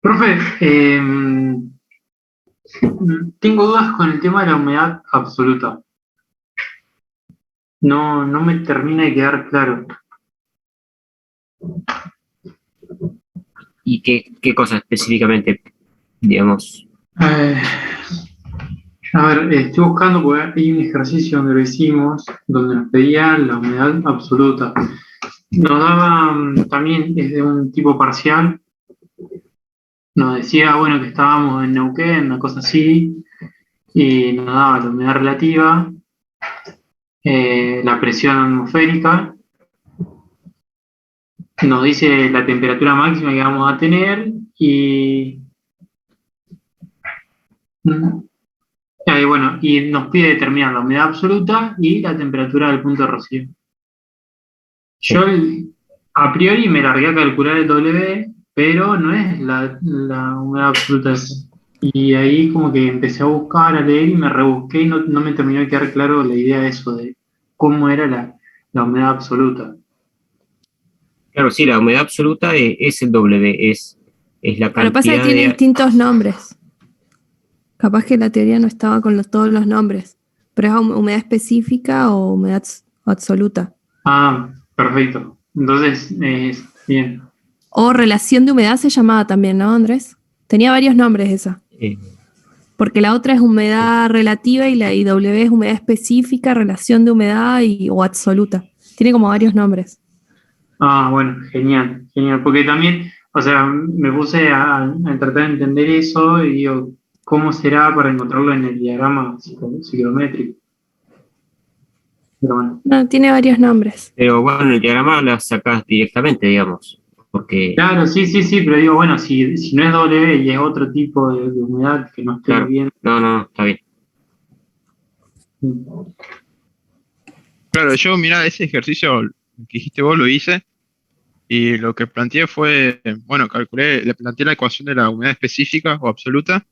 Profe, tengo dudas con el tema de la humedad absoluta. No me termina de quedar claro. ¿Y qué cosa específicamente, digamos? Eh, a ver, estoy buscando porque hay un ejercicio donde lo hicimos, donde nos pedía la humedad absoluta. Nos daba también, es de un tipo parcial, nos decía, bueno, que estábamos en Neuquén, una cosa así, y nos daba la humedad relativa, la presión atmosférica, nos dice la temperatura máxima que vamos a tener y, mm, bueno, y nos pide determinar la humedad absoluta y la temperatura del punto de rocío. Yo a priori me largué a calcular el W, pero no es la humedad absoluta. Y ahí como que empecé a buscar, a leer y me rebusqué y no me terminó de quedar claro la idea de eso, de cómo era la humedad absoluta. Claro, sí, la humedad absoluta es el W, es la Pero pasa que cantidad tiene de... distintos nombres. Capaz que la teoría no estaba con todos los nombres. Pero es humedad específica o humedad absoluta. Ah, perfecto. Entonces, bien. O relación de humedad se llamaba también, ¿no, Andrés? Tenía varios nombres esa. eh, Porque la otra es humedad relativa y la IW es humedad específica, relación de humedad o absoluta. Tiene como varios nombres. Ah, bueno, genial, genial. Porque también, o sea, me puse a tratar de entender eso y digo, ¿cómo será para encontrarlo en el diagrama psicométrico? Pero bueno. No, tiene varios nombres. pero bueno, el diagrama la sacás directamente, digamos, porque, Claro, sí, sí, sí, pero digo, bueno, si no es W y es otro tipo de humedad que no estoy claro, viendo. no, está bien. Claro, yo, mira, ese ejercicio que dijiste vos lo hice y lo que planteé fue, bueno, le planteé la ecuación de la humedad específica o absoluta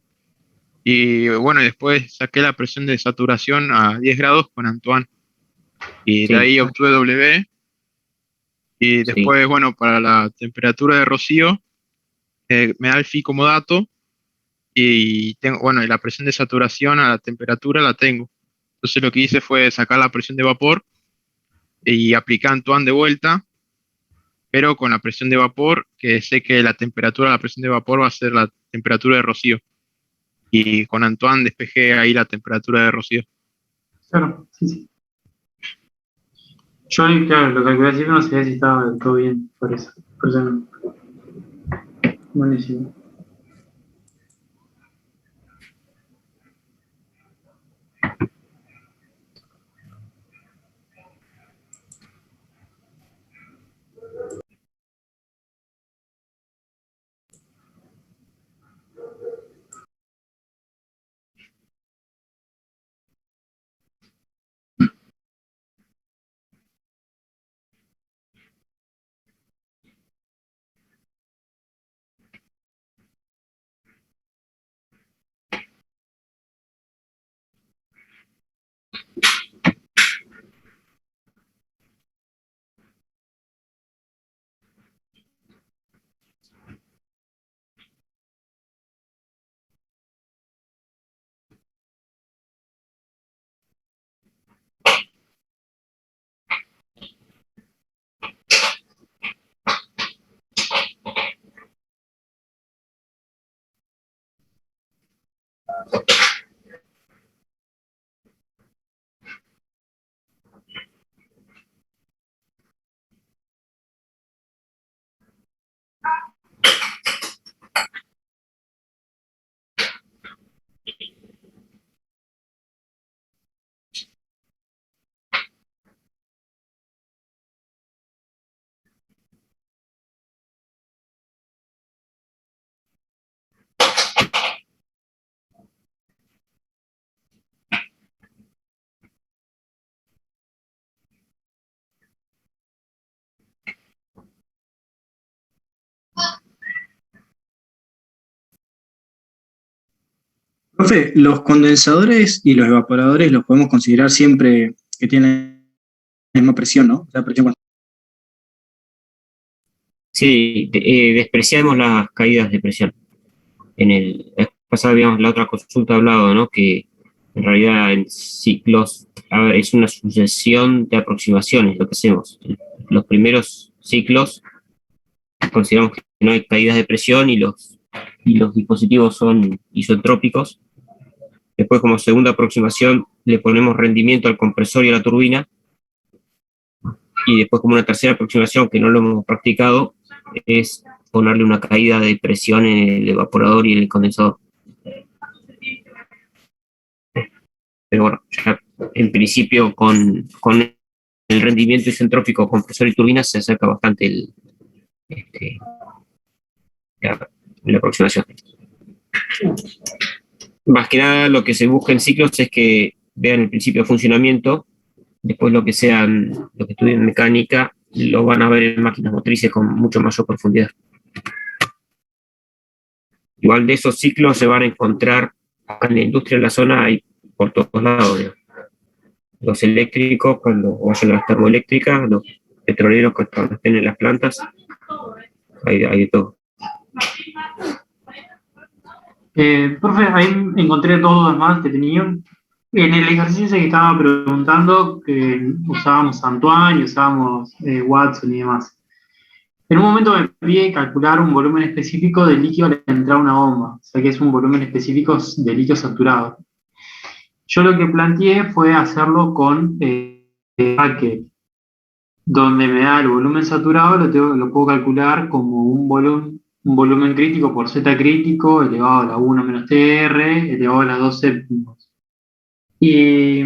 y bueno, después saqué la presión de saturación a 10 grados con Antoine y de Sí, ahí obtuve W y sí. después, bueno, para la temperatura de rocío me da el phi como dato y tengo, bueno, y la presión de saturación a la temperatura la tengo. Entonces lo que hice fue sacar la presión de vapor y aplicar Antoine de vuelta, pero con la presión de vapor, que sé que la temperatura de la presión de vapor va a ser la temperatura de rocío. Y con Antoine despejé ahí la temperatura de rocío. Claro, sí, sí. Yo, claro, lo calculé así, pero no sé si estaba del todo bien, por eso. Por eso no. Buenísimo. Profe, los condensadores y los evaporadores los podemos considerar siempre que tienen la misma presión, ¿no? La presión. Sí, despreciamos las caídas de presión. La vez pasada, digamos, la otra consulta ha hablado, ¿no? Que en realidad en ciclos, a ver, es una sucesión de aproximaciones lo que hacemos. Los primeros ciclos consideramos que no hay caídas de presión y los dispositivos son isotrópicos. Después, como segunda aproximación, le ponemos rendimiento al compresor y a la turbina. Y después, como una tercera aproximación, que no lo hemos practicado, es ponerle una caída de presión en el evaporador y en el condensador. Pero bueno, ya en principio con el rendimiento isentrópico, compresor y turbina, se acerca bastante la aproximación. Más que nada lo que se busca en ciclos es que vean el principio de funcionamiento, después lo que estudien mecánica lo van a ver en máquinas motrices con mucho mayor profundidad. Igual de esos ciclos se van a encontrar acá en la industria, en la zona, hay por todos lados, ¿no? Los eléctricos cuando vayan a las termoeléctricas, los petroleros cuando estén en las plantas, hay de todo. Profe, ahí encontré todos los más que tenía. En el ejercicio ese que estaba preguntando, que usábamos Antoine y usábamos Watson y demás. En un momento me pide calcular un volumen específico de líquido al entrar a una bomba, o sea que es un volumen específico de líquido saturado. Yo lo que planteé fue hacerlo con Hackett, donde me da el volumen saturado, lo puedo calcular como un volumen crítico por Z crítico elevado a la 1 menos TR elevado a las 2 séptimos. Y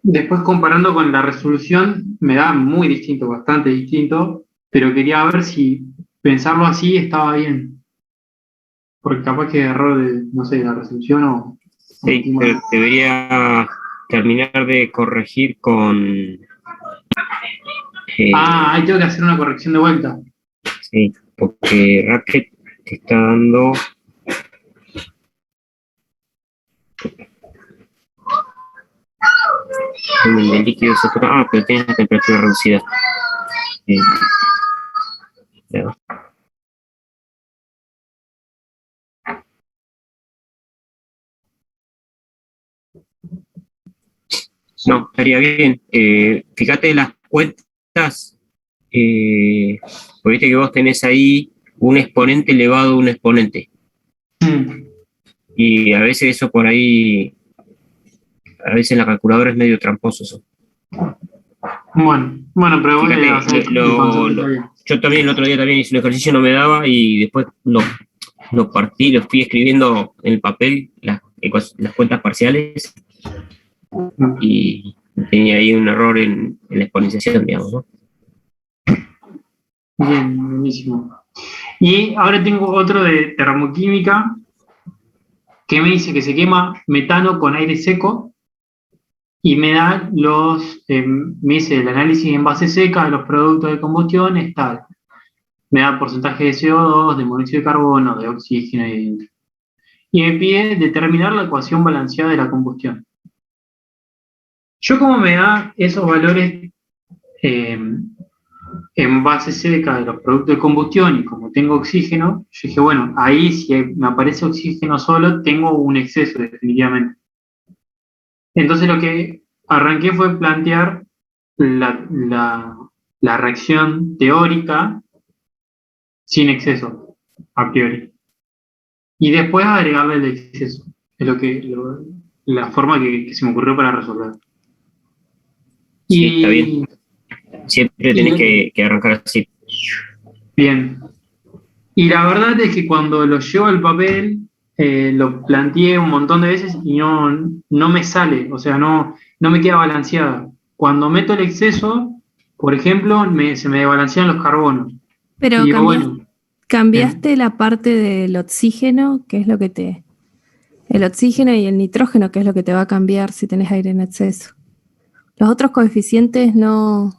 después comparando con la resolución me da muy distinto, bastante distinto, pero quería ver si pensarlo así estaba bien. Porque capaz que error de, no sé, la resolución o... Sí, pero debería terminar de corregir con... ahí tengo que hacer una corrección de vuelta. Sí, porque Racket te está dando... El líquido saturado, pero tienes la temperatura reducida. Ya. No, estaría bien. Fíjate las cuentas, porque viste que vos tenés ahí un exponente elevado a un exponente. Y a veces eso por ahí, a veces en la calculadora es medio tramposo eso. Bueno, pero voy a hacer yo también el otro día también hice un ejercicio, no me daba, y después lo partí, lo fui escribiendo en el papel, las cuentas parciales, y tenía ahí un error en la exponenciación, digamos, ¿no? Bien, buenísimo. Y ahora tengo otro de termoquímica que me dice que se quema metano con aire seco y me da me dice el análisis en base seca de los productos de combustión es tal. Me da porcentaje de CO2, de monóxido de carbono, de oxígeno y me pide determinar la ecuación balanceada de la combustión. Yo como me da esos valores en base seca de los productos de combustión y como tengo oxígeno, yo dije, bueno, ahí si me aparece oxígeno solo, tengo un exceso definitivamente. Entonces lo que arranqué fue plantear la reacción teórica sin exceso, a priori. Y después agregarle el exceso. Es la forma que se me ocurrió para resolver. Sí, está bien. Siempre tenés que arrancar así. Bien. Y la verdad es que cuando lo llevo al papel, lo planteé un montón de veces y no me sale, o sea, no me queda balanceada. Cuando meto el exceso, por ejemplo, se me desbalancean los carbonos. Pero y digo, bueno, cambiaste la parte del oxígeno, que es lo que te... El oxígeno y el nitrógeno, que es lo que te va a cambiar si tenés aire en exceso. Los otros coeficientes no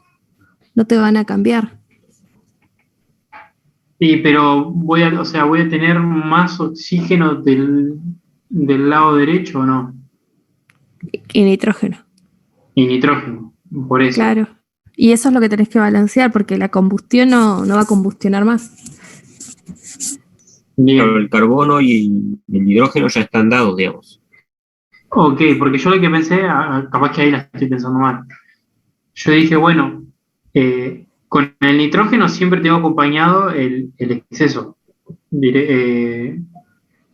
te van a cambiar. Sí, pero voy a tener más oxígeno del lado derecho o no. Y nitrógeno. Y nitrógeno, por eso. Claro. Y eso es lo que tenés que balancear, porque la combustión no va a combustionar más. Bien. Pero el carbono y el hidrógeno ya están dados, digamos. Ok, porque yo lo que pensé, capaz que ahí la estoy pensando mal. Yo dije, bueno, con el nitrógeno siempre tengo acompañado el exceso.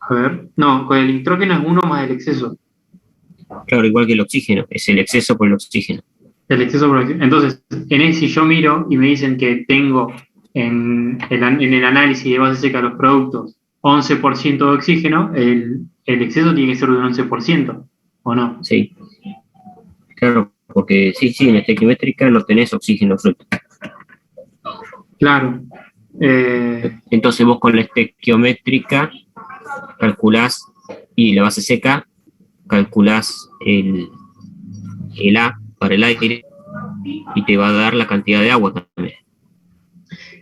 A ver, no, con el nitrógeno es uno más el exceso. Claro, igual que el oxígeno, es el exceso por el oxígeno. El exceso por entonces, en ese, si yo miro y me dicen que tengo en el análisis de base seca de los productos 11% de oxígeno, el exceso tiene que ser de un 11%, ¿o no? Sí. Claro, porque sí, en la estequiométrica no tenés oxígeno absoluto. Claro. Entonces vos con la estequiométrica calculás, y la base seca, calculás el A para el aire y te va a dar la cantidad de agua también.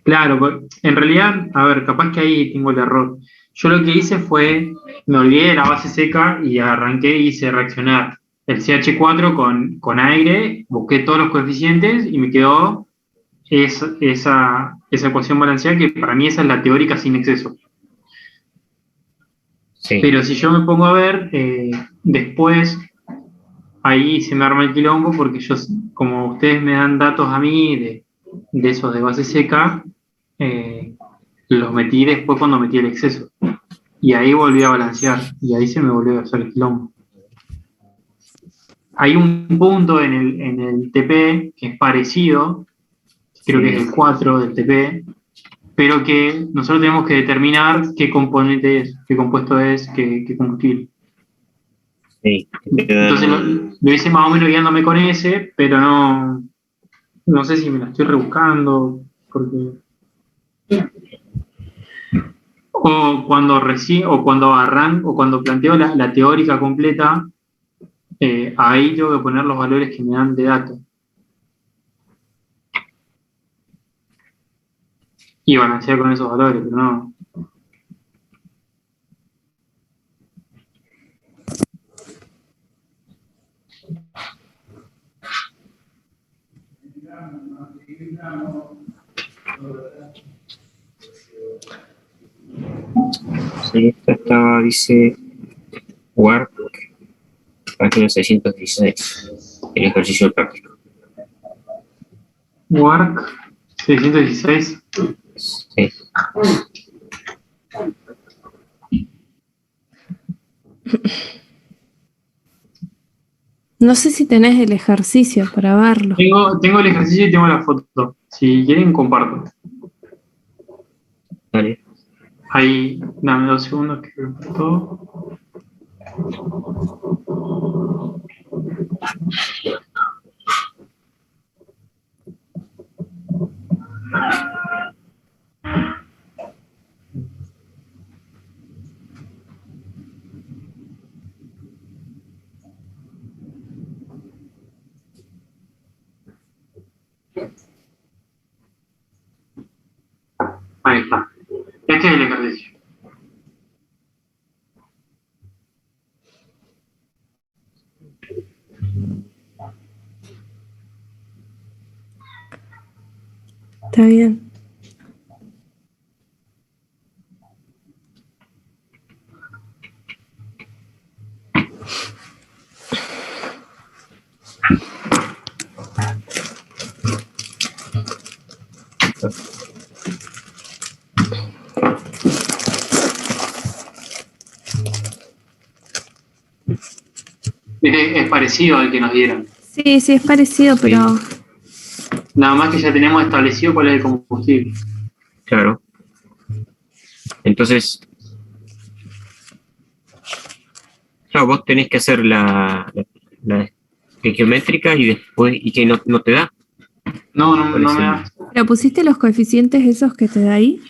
Claro, en realidad, a ver, capaz que ahí tengo el error. Yo lo que hice fue, me olvidé de la base seca y arranqué y hice reaccionar el CH4 con aire, busqué todos los coeficientes y me quedó esa ecuación balanceada, que para mí esa es la teórica sin exceso. Sí. Pero si yo me pongo a ver, después ahí se me arma el quilombo, porque yo, como ustedes me dan datos a mí de esos de base seca, los metí después cuando metí el exceso. Y ahí volví a balancear, y ahí se me volvió a hacer el quilombo. Hay un punto en el TP que es parecido, creo que es el 4 del TP, pero que nosotros tenemos que determinar qué componente es, qué compuesto es, qué combustible. Sí. Entonces lo hice más o menos guiándome con ese, pero no sé si me la estoy rebuscando, porque... O cuando planteo la teórica completa, ahí tengo que poner los valores que me dan de datos. Y balancear con esos valores, pero no. Sí, esta estaba, dice Work, página 616, el ejercicio práctico. Work 616. Sí. No sé si tenés el ejercicio para verlo. Tengo el ejercicio y tengo la foto. Si quieren, comparto. Dale. Ahí, dame 2 segundos que todo. Ahí está. Este es el ejercicio. Está bien. Es parecido al que nos dieron. Sí, es parecido, pero Nada más que ya tenemos establecido cuál es el combustible. Claro. Entonces, claro, vos tenés que hacer la estequiométrica y después, y que no te da. No me da. ¿pero pusiste los coeficientes esos que te da ahí?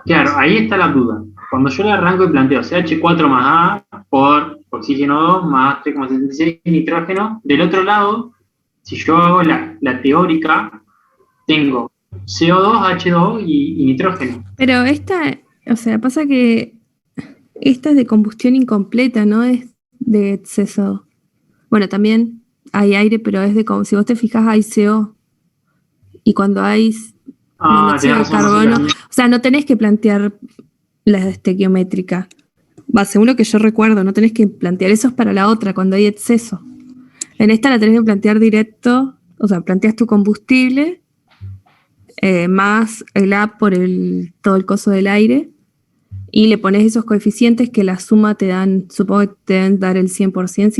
Claro, ahí está la duda. Cuando yo le arranco y planteo CH4 más A por oxígeno 2 más 3,76 nitrógeno, del otro lado, si yo hago la teórica, tengo CO2, H2 y nitrógeno. Pero esta, o sea, pasa que esta es de combustión incompleta, no es de exceso. Bueno, también hay aire, pero es de como si vos te fijas hay CO y cuando hay Ah, monóxido tenés de razón, carbono, no o sea, no tenés que plantear la estequiométrica. Va, según lo que yo recuerdo, no tenés que plantear eso es para la otra, cuando hay exceso. En esta la tenés que plantear directo, o sea, planteas tu combustible más el A por todo el coso del aire y le pones esos coeficientes que la suma te dan, supongo que te deben dar el 100%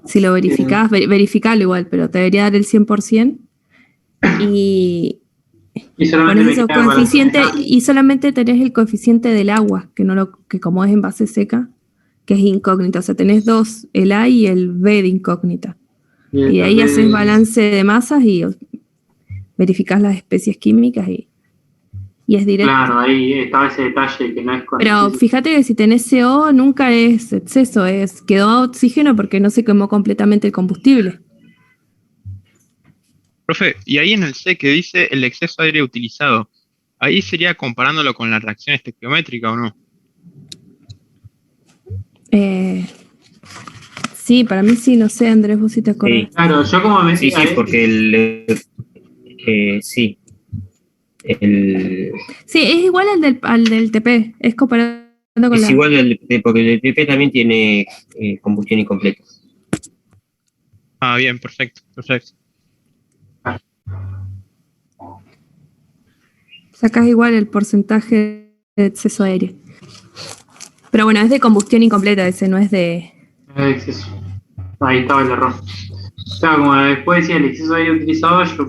si lo verificás, verificalo igual, pero te debería dar el 100% y Y solamente pones me esos queda el balance coeficientes final. y solamente tenés el coeficiente del agua, que como es en base seca, que es incógnita, o sea, tenés dos, el A y el B de incógnita. Y de ahí haces balance de masas y verificás las especies químicas y es directo. Claro, ahí estaba ese detalle que no es con Pero exceso. fíjate que si tenés CO nunca es exceso, quedó oxígeno porque no se quemó completamente el combustible. Profe, y ahí en el C que dice el exceso de aire utilizado, ahí sería comparándolo con la reacción estequiométrica o no. Eh, sí, para mí sí, no sé, Andrés, vos si te acordás. Sí, Claro, yo como me... sí, porque sí, Sí, es igual al del TP, es comparando con es la... igual porque el DP también tiene combustión incompleta. Ah, bien, perfecto, perfecto. Sacás igual el porcentaje de exceso de aire. Pero bueno, es de combustión incompleta ese, no es de... exceso. Ahí estaba el error. Claro, como después decía el exceso de aire utilizado, yo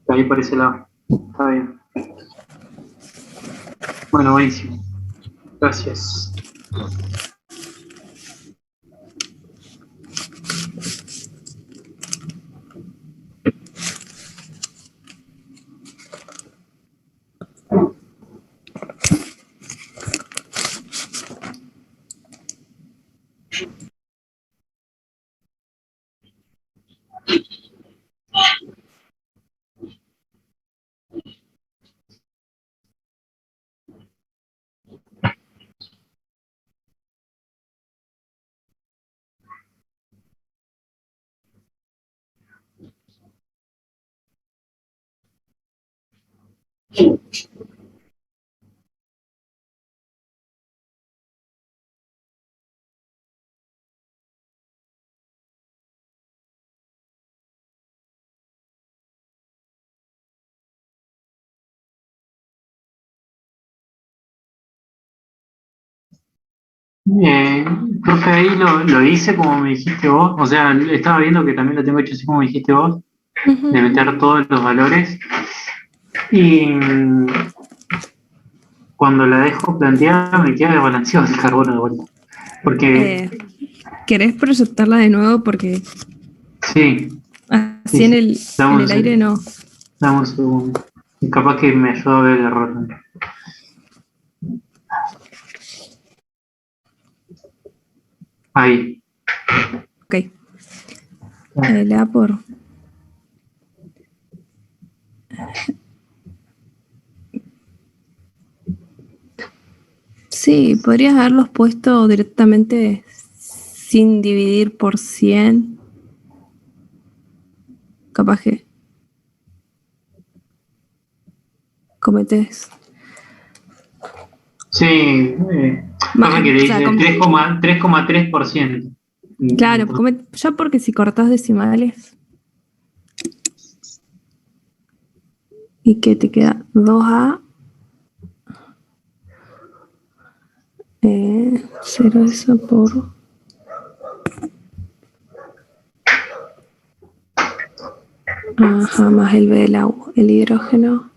ahí por ese lado. Está bien. Bueno, buenísimo. Gracias. Profe, ahí lo hice como me dijiste vos. O sea, estaba viendo que también lo tengo hecho así como me dijiste vos, de meter todos los valores. Y cuando la dejo planteada me queda desbalanceado el carbono de vuelta. Porque, ¿Querés proyectarla de nuevo? Porque sí, así sí, en sí. el aire no. Dame un segundo. Y capaz que me ayuda a ver el error. Ahí. Ok. Le da por... Sí, podrías haberlos puesto directamente sin dividir por 100. Capaz que cometes... Sí, pasa que le o sea, dice 3,3%. claro, ya porque si cortás decimales y que te queda 2A, 0 eso por... Ajá, más el B del agua, el hidrógeno.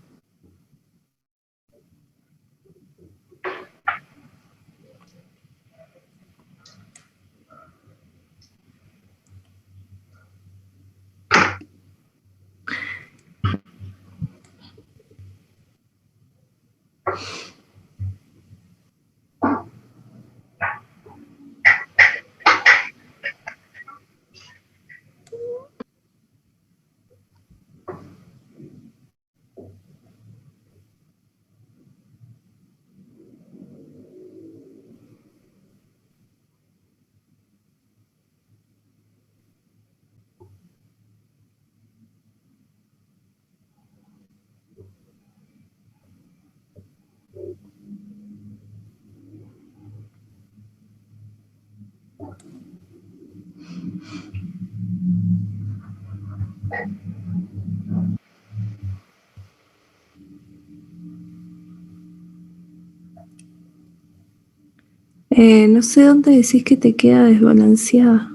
No sé dónde decís que te queda desbalanceada.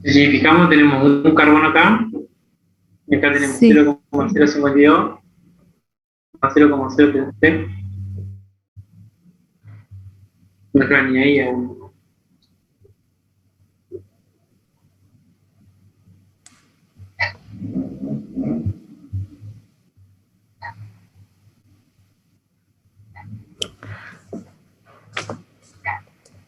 Si fijamos, tenemos un carbono acá, y acá tenemos Sí. 0,052, más 0,033. No acá ni ahí aún.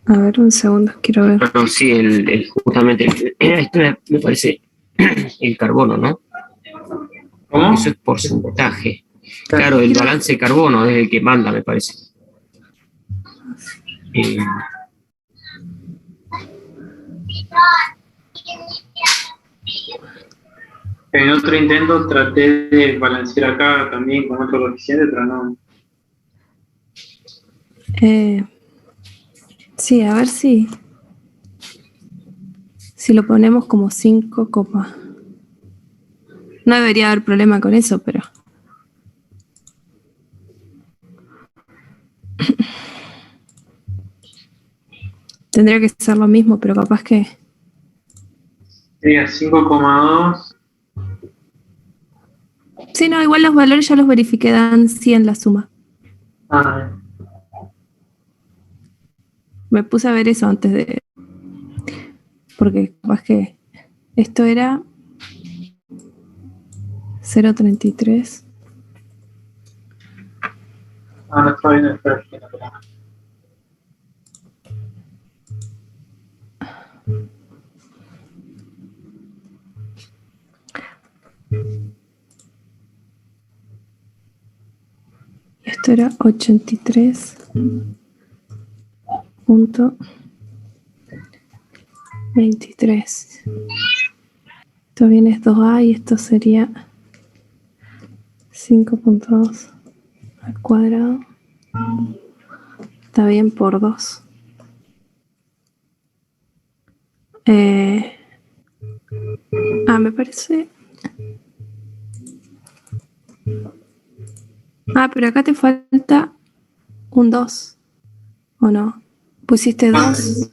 A ver, un segundo, quiero ver. No, sí, justamente, esto me parece el carbono, ¿no? ¿Cómo? Eso es porcentaje. Claro, el balance de carbono es el que manda, me parece. En otro intento traté de balancear acá también con otro coeficiente, pero no. Sí, a ver si lo ponemos como 5, no debería haber problema con eso, pero tendría que ser lo mismo, pero capaz que Sería 5,2. sí, no, igual los valores ya los verifiqué, dan 100 la suma. Ah, Me puse a ver eso antes de, porque capaz que esto era 0,33. no está viendo el perfil. Esto era 83.23. Esto viene es 2A y esto sería 5.2 al cuadrado. Está bien por 2. Me parece. Pero acá te falta un 2. ¿O no? Pusiste 2.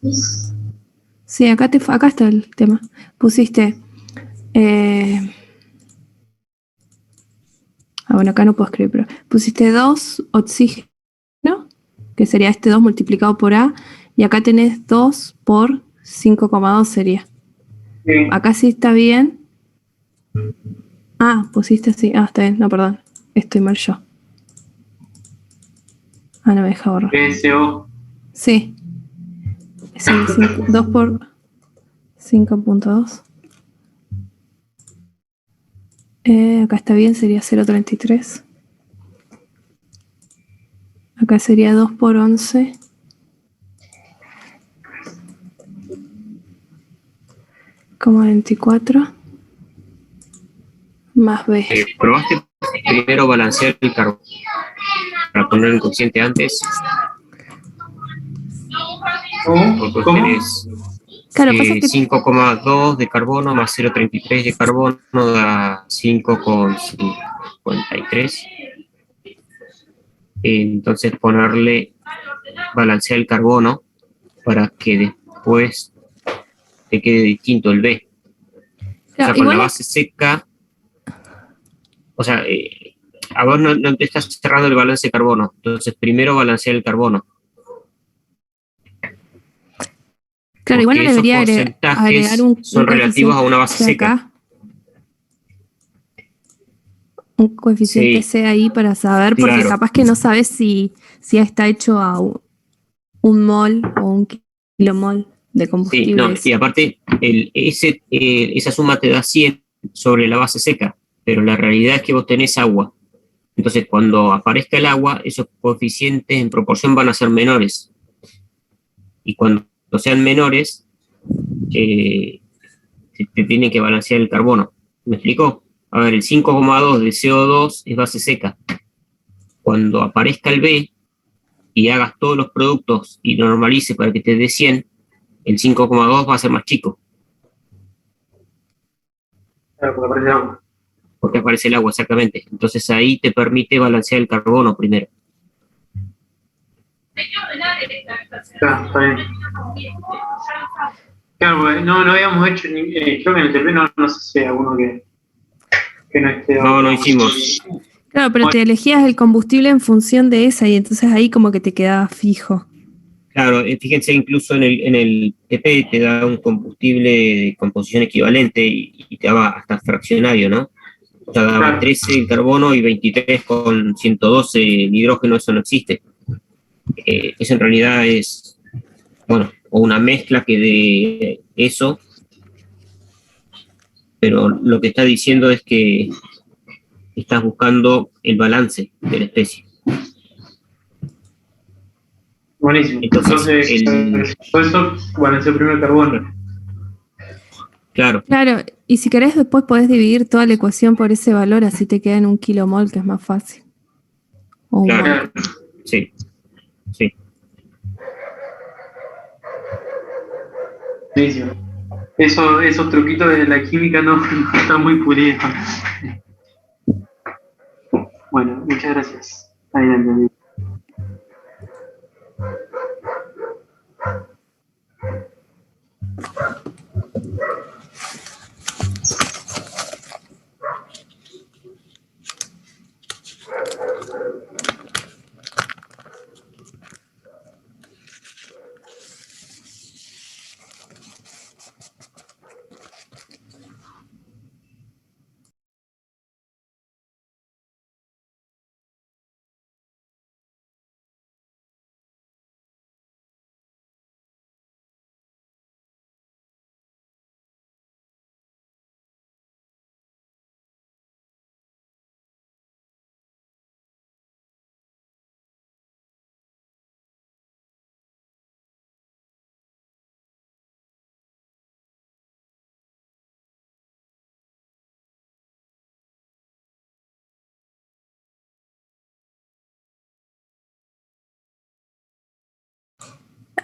Sí, acá está el tema. Pusiste. Bueno, acá no puedo escribir, pero pusiste 2 oxígeno, que sería este 2 multiplicado por A, y acá tenés 2 por 5,2 sería. Sí. Acá sí está bien. Pusiste así. Está bien, no, perdón. Estoy mal yo. No me deja borrar. PSO. Sí. 2 por 5.2. Acá está bien, sería 0,33. Acá sería 2 por 11. Como 24. Más B. ¿Probaste primero balancear el carbono para poner el cociente antes? Porque ¿Cómo? tenés Claro, pasa que 5,2 de carbono más 0,33 de carbono da 5,53. Entonces ponerle balancear el carbono para que después te quede distinto el B. claro, Con la igual base seca, a vos no te estás cerrando el balance de carbono, entonces primero balancear el carbono. claro, igual no Porque esos debería porcentajes agregar un son relativos a una base seca. acá. Un coeficiente Sí, C ahí para saber, porque claro. capaz que no sabes si está hecho a un mol o un kilomol de Sí, combustible. no, y aparte, esa suma te da 100 sobre la base seca, pero la realidad es que vos tenés agua. Entonces, cuando aparezca el agua, esos coeficientes en proporción van a ser menores. Y cuando sean menores, te tiene que balancear el carbono. ¿Me explico? A ver, el 5,2 de CO2 es base seca. Cuando aparezca el B y hagas todos los productos y normalice para que te dé 100, el 5,2 va a ser más chico, Claro, porque aparece agua. porque aparece el agua exactamente. Entonces ahí te permite balancear el carbono primero. Hay que ordenar esta estación. Claro, está bien. Claro, porque no habíamos hecho, creo que en el TP no sé si hay alguno que no esté. No hicimos. Claro, pero te elegías el combustible en función de esa y entonces ahí como que te quedaba fijo. Claro, fíjense, incluso en el TP te da un combustible de composición equivalente y te daba hasta fraccionario, ¿no? O sea, daba Claro. 13 el carbono y 23 con 112 el hidrógeno, eso no existe. Eso en realidad es, bueno, o una mezcla que de eso, pero lo que está diciendo es que estás buscando el balance de la especie. Buenísimo. Entonces, Por eso balanceo primero el carbono. claro, Claro, y si querés después podés dividir toda la ecuación por ese valor, así te queda en 1 kilomol, que es más fácil. O un Claro. mol. sí, sí. Buenísimo. Esos truquitos de la química no están muy pulidos. Bueno, muchas gracias. Ahí la entendí.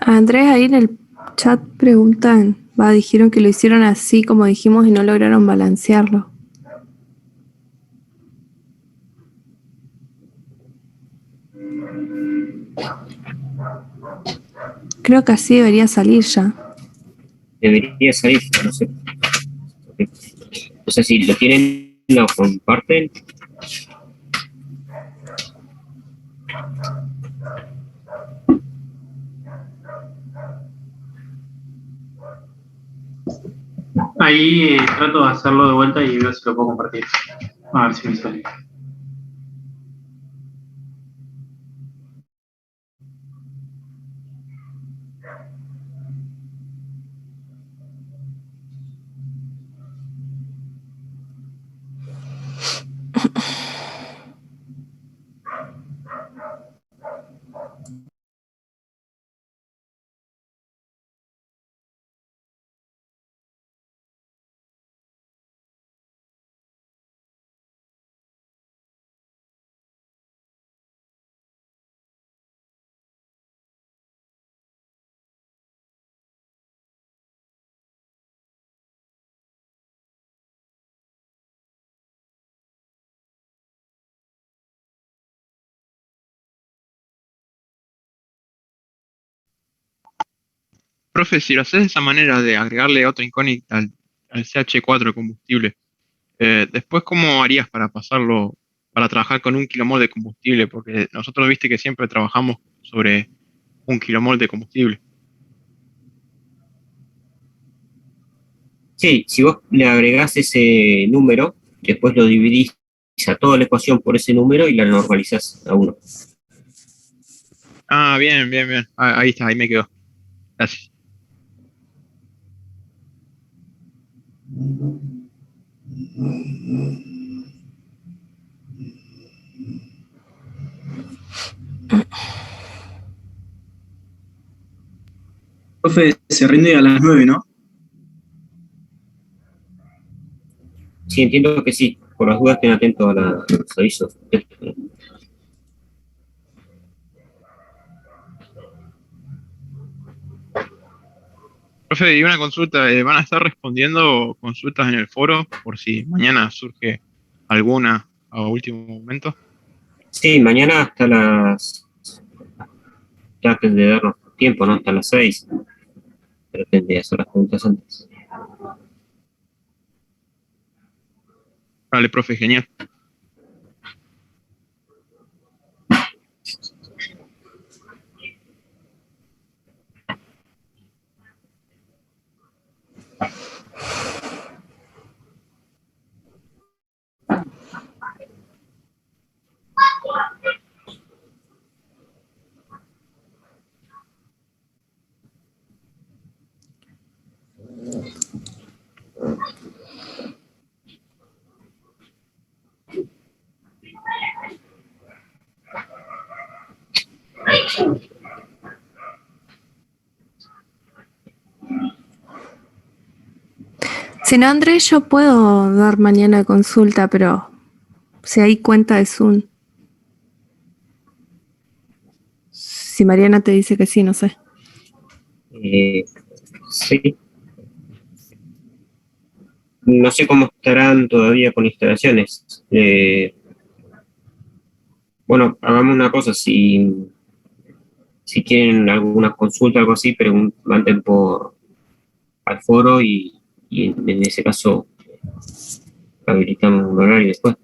Andrés, ahí en el chat preguntan, dijeron que lo hicieron así como dijimos y no lograron balancearlo. Creo que así debería salir ya. Debería salir, no sé. O sea, si lo tienen, lo comparten. Ahí trato de hacerlo de vuelta y veo si lo puedo compartir. A ver si me sale. Profe, si lo haces de esa manera de agregarle otra incógnita al CH4 de combustible, después, ¿cómo harías para pasarlo, para trabajar con 1 kilomol de combustible? Porque nosotros viste que siempre trabajamos sobre 1 kilomol de combustible. Sí, si vos le agregás ese número, después lo dividís a toda la ecuación por ese número y la normalizás a 1. Ah, bien, bien, bien. Ah, ahí está, ahí me quedó. Gracias. Profe, se rinde a las 9, ¿no? Sí, entiendo que sí. Por las dudas, estén atentos a los avisos. Profe, y una consulta, ¿van a estar respondiendo consultas en el foro por si mañana surge alguna a último momento? Sí, mañana hasta las... Traten de darnos tiempo, ¿no? Hasta las 6. Traten de hacer las preguntas antes. Vale, profe, genial. Si no, Andrés, yo puedo dar mañana consulta, pero si hay cuenta de Zoom. Si Mariana te dice que sí, no sé. Sí. No sé cómo estarán todavía con instalaciones. Bueno, hagamos una cosa, si quieren alguna consulta o algo así, manden por al foro y en ese caso habilitamos un horario después.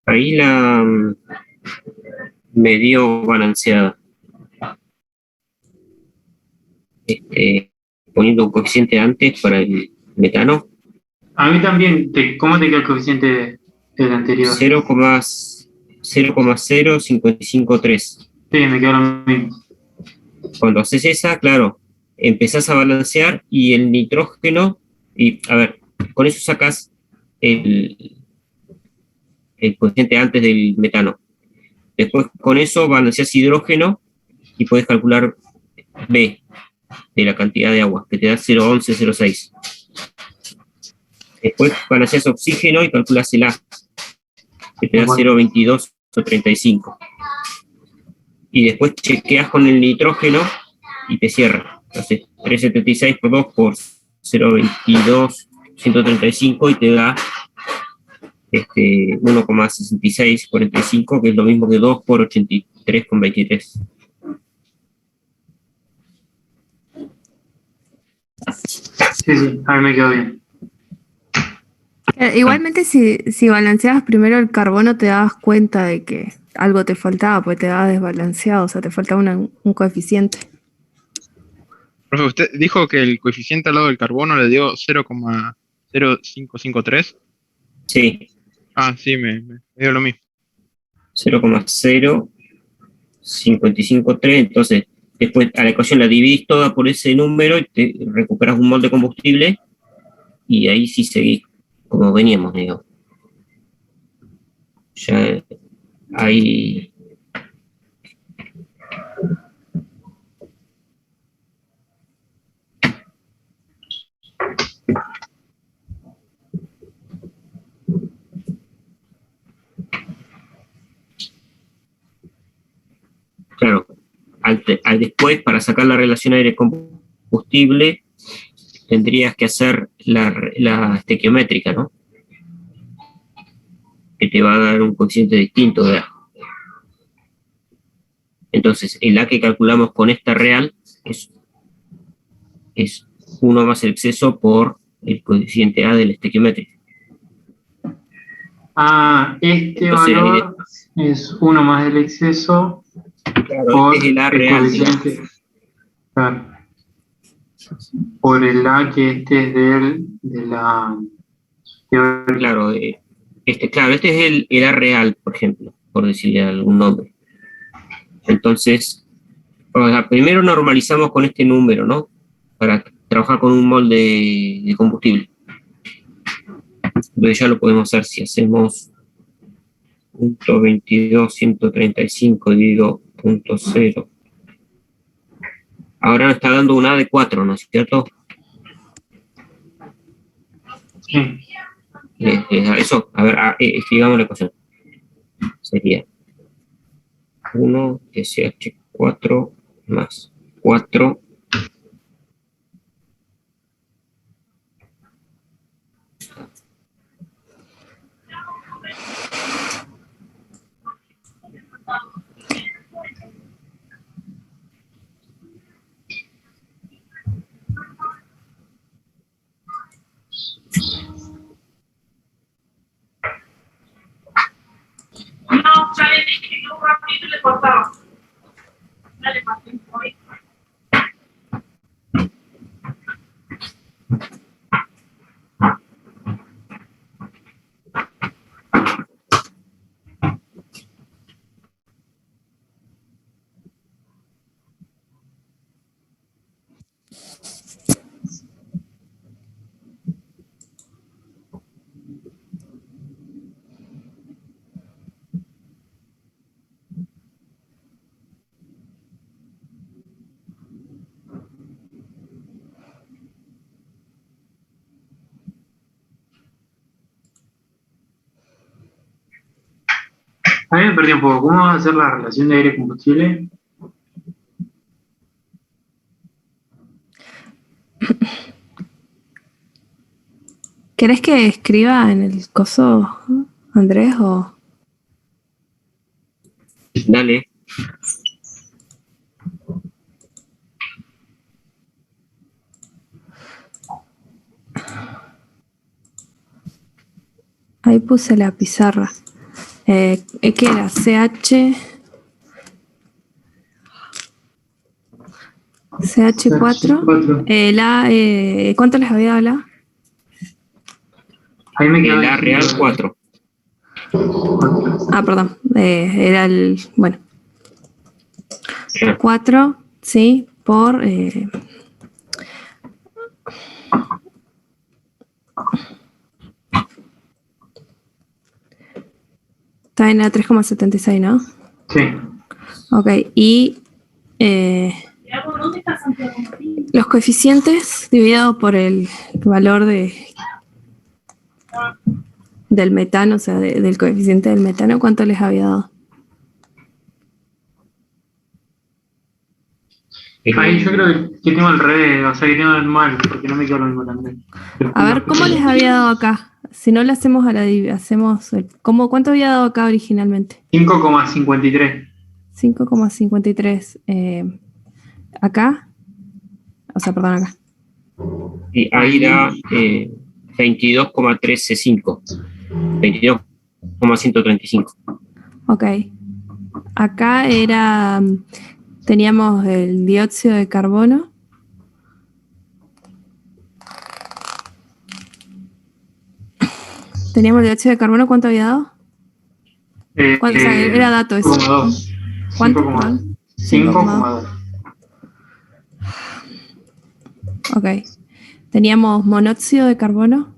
Ahí la medio balanceada. Poniendo un coeficiente antes para el metano. A mí también, ¿cómo te queda el coeficiente del anterior? 0,0553. Sí, me quedó lo mismo. Cuando haces esa, claro, empezás a balancear y el nitrógeno, y a ver, con eso sacas el coeficiente antes del metano. Después con eso balanceas hidrógeno y puedes calcular B de la cantidad de agua, que te da 0,1106. Después balanceas oxígeno y calculas el A, que te da 0,2235. Y después chequeas con el nitrógeno y te cierra. Entonces, 376 por 2 por 0,2235 y te da 1,6645, que es lo mismo que 2 por 83,23. Sí, a mí me quedó bien. Igualmente, si balanceabas primero el carbono, te dabas cuenta de que algo te faltaba, pues te daba desbalanceado, o sea, te faltaba un coeficiente. Profe, usted dijo que el coeficiente al lado del carbono le dio 0,0553. Sí, Ah, sí, me dio lo mismo. 0,0553. Entonces, después a la ecuación la dividís toda por ese número y te recuperas un mol de combustible y ahí sí seguís como veníamos, digo. Ya hay... Claro, después para sacar la relación aire-combustible, tendrías que hacer la estequiométrica, ¿no? Que te va a dar un coeficiente distinto de A. Entonces, el A que calculamos con esta real es 1 más el exceso por el coeficiente A del estequiométrico. Este Entonces, valor es 1 más el exceso Claro, por este es el A el real. coeficiente. Claro. Por el A que este es de la teoría. Claro, este es el A real, por ejemplo, por decirle algún nombre. Entonces, o sea, primero normalizamos con este número, ¿no? Para trabajar con un mol de combustible. Entonces ya lo podemos hacer si hacemos 0.22.135 dividido 0.0. Ahora nos está dando un A de 4, ¿no es cierto? Sí. Eso, a ver, escribamos la ecuación. Sería 1 SH4 más 4 No, sale de escribir un ratito y le cortaba. Dale, Martín, hoy. A mí me perdí un poco. ¿Cómo va a ser la relación de aire y combustible? ¿Querés que escriba en el coso, Andrés? O Dale. ahí puse la pizarra. ¿Qué era? CH4. ¿Cuánto les había hablado? Ahí me quedó El A real 4. Perdón. Era el. Bueno. 4, sí, por. Está en la 3,76, ¿no? Sí. Ok, y ¿Dónde está Santiago Martín? los coeficientes dividido por el valor del metano, o sea, del coeficiente del metano, ¿cuánto les había dado? Ahí yo creo que tengo el revés, o sea que tengo el mal, porque no me quedó lo mismo también. A ver, ¿cómo les había dado acá? Si no le hacemos a la hacemos ¿cuánto había dado acá originalmente? 5,53. 5,53. Acá, o sea, perdón, acá. Y ahí da 22,135. 22,135. Ok. Acá teníamos el dióxido de carbono. Teníamos el dióxido de carbono, ¿cuánto había dado? O sea, era dato eso. 5,2. ¿Cuánto? 5,2. Ok. Teníamos monóxido de carbono.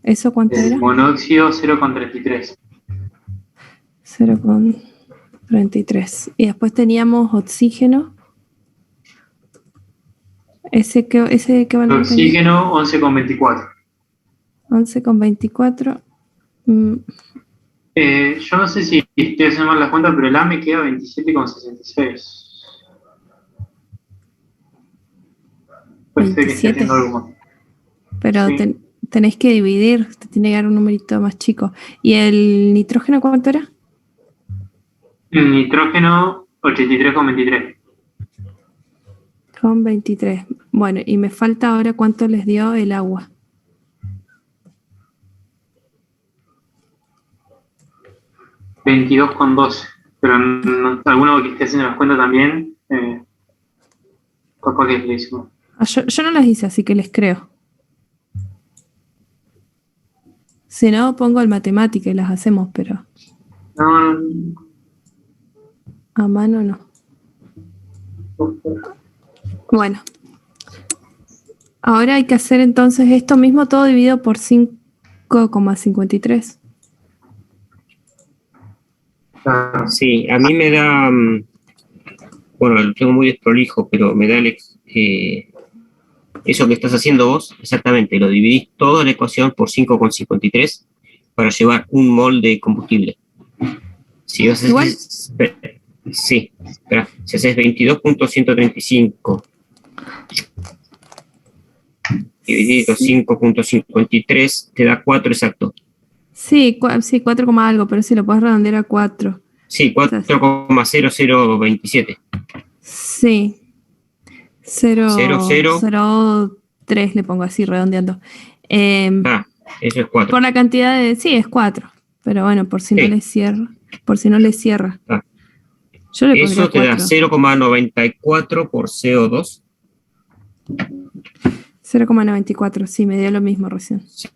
¿Eso cuánto era? Monóxido 0,33. 0,33. Y después teníamos oxígeno. ¿Ese qué valor tenía? Oxígeno 11,24. 11,24. Yo no sé si estoy haciendo mal la cuenta, pero el A me queda 27,66. Puede ser que esté 27. haciendo algo más. Pero Sí. tenés que dividir, te tiene que dar un numerito más chico. ¿Y el nitrógeno cuánto era? El nitrógeno, 83,23. Con 23. Bueno, y me falta ahora cuánto les dio el agua. $22,12. Pero alguno que esté haciendo las cuentas también, capaz que le hizo. Yo no las hice, así que les creo. Si no, pongo el matemática y las hacemos, pero No, a mano no. Bueno. Ahora hay que hacer entonces esto mismo todo dividido por 5,53. claro. Sí, a mí me da, bueno, lo tengo muy desprolijo, pero me da eso que estás haciendo vos, exactamente, lo dividís toda la ecuación por 5,53 para llevar un mol de combustible. Si haces, Igual. Sí, espera, si haces 22,135 dividido 5,53 te da 4 exacto. Sí, 4, algo, pero si lo puedes redondear a 4. Sí, 4,0027. Sí. 00. 0,03 le pongo así redondeando. Eso es 4. Por la cantidad de. Sí, es 4. Pero bueno, por si no Sí. le cierra. Por si no le cierra. Yo le pondría Eso te da 4. 0,94 por CO2. 0,94. Sí, me dio lo mismo recién. Sí.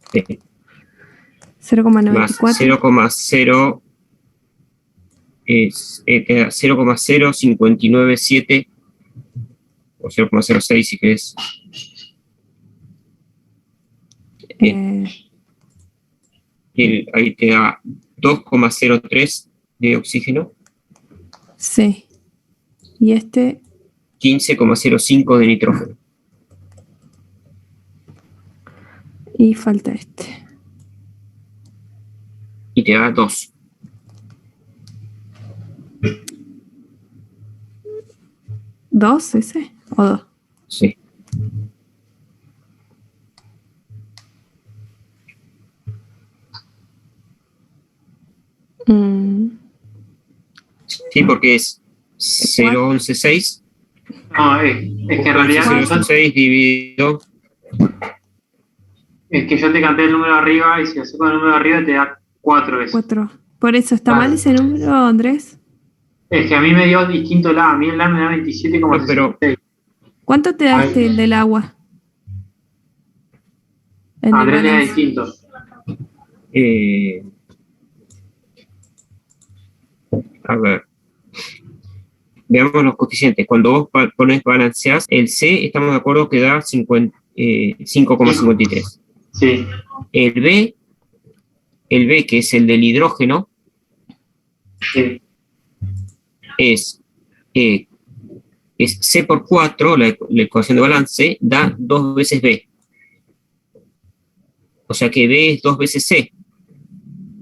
0,94. Más 0,0 te da 0,0597 o 0,06 si querés. Ahí te da 2,03 de oxígeno. Sí. Y este. 15,05 de nitrógeno. Y falta este. Y te da 2. ¿2 ese? ¿O 2? Sí. Sí, porque es 0,116. No, es que en realidad 0,116 dividido. es que yo te canté el número arriba y si haces con el número arriba te da 4 veces. 4. Por eso, ¿está mal ese número, Andrés? Es que a mí me dio distinto el A. A mí el A me da 27,66. ¿Cuánto te da el del agua? A Andrés le da distinto. A ver. Veamos los coeficientes. Cuando vos balanceás, el C, estamos de acuerdo que da 5,53. Sí. El B, que es el del hidrógeno, Sí. es C por 4, la ecuación de balance, da 2 veces B. O sea que B es 2 veces C.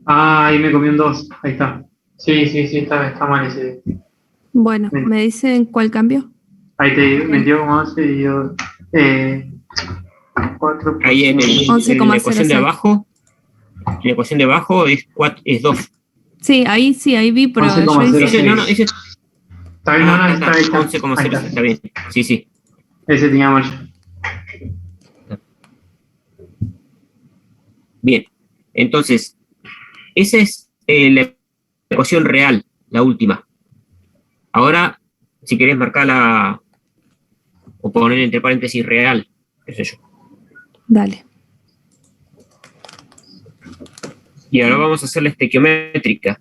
Ah, ahí me comí un 2. Ahí está. Sí, está mal ese. Bueno, ¿me dicen cuál cambio? Ahí te 22,11 y yo. 4. Ahí en la ecuación de abajo, es 2. Sí, ahí vi, pero yo 11,06. hice. No, ese Está bien, está ahí. 11,06, está bien. Sí. Ese tenía mal. Bien. Entonces, esa es la ecuación real, la última. Ahora, si querés marcarla o poner entre paréntesis real, qué sé yo. Dale. Y ahora vamos a hacer la estequiométrica.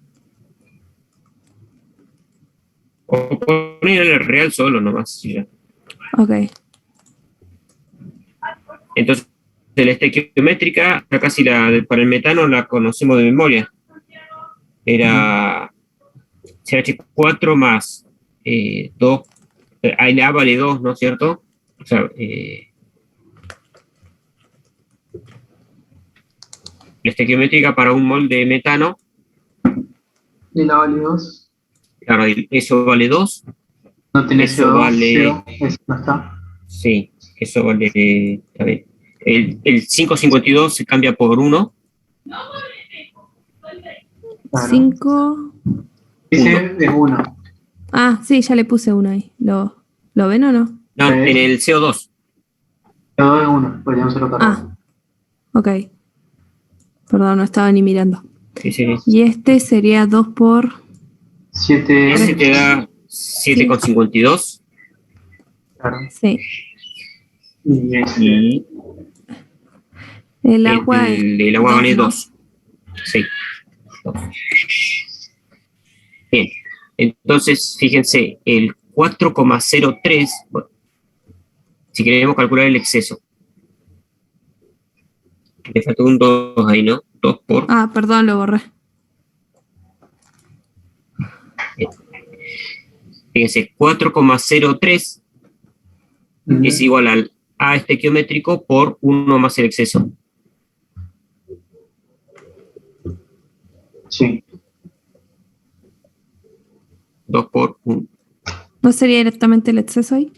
O poner el real solo nomás. Ya. Ok. Entonces, la estequiométrica, casi para el metano la conocemos de memoria. Era CH4 más 2. Ahí la A vale 2, ¿no es cierto? O sea, la estequiométrica para un mol de metano. Y la vale 2. Claro, eso vale 2. No tenés eso CO2, vale. cero, eso no está. Sí. Eso vale, está bien. El 5,52 se cambia por 1. Claro. 5. Ese es 1. Ah, sí, ya le puse 1 ahí. ¿Lo ven o no? No, Sí. en el CO2. Todo es 1, podríamos hacerlo para Ah, ok. Perdón, no estaba ni mirando. Sí, sí. Y este sería 2 por... 7. Ese te da 7,52. Claro. Sí. Y ese. Y El agua es el agua vale ¿no? 2. Sí. 2. Bien. Entonces, fíjense, el 4,03, bueno, si queremos calcular el exceso. Le faltó un 2 ahí, ¿no? 2 por... Ah, perdón, lo borré. Fíjense, 4,03 es igual al A estequiométrico por 1 más el exceso. Sí. 2 por 1. ¿No sería directamente el exceso ahí?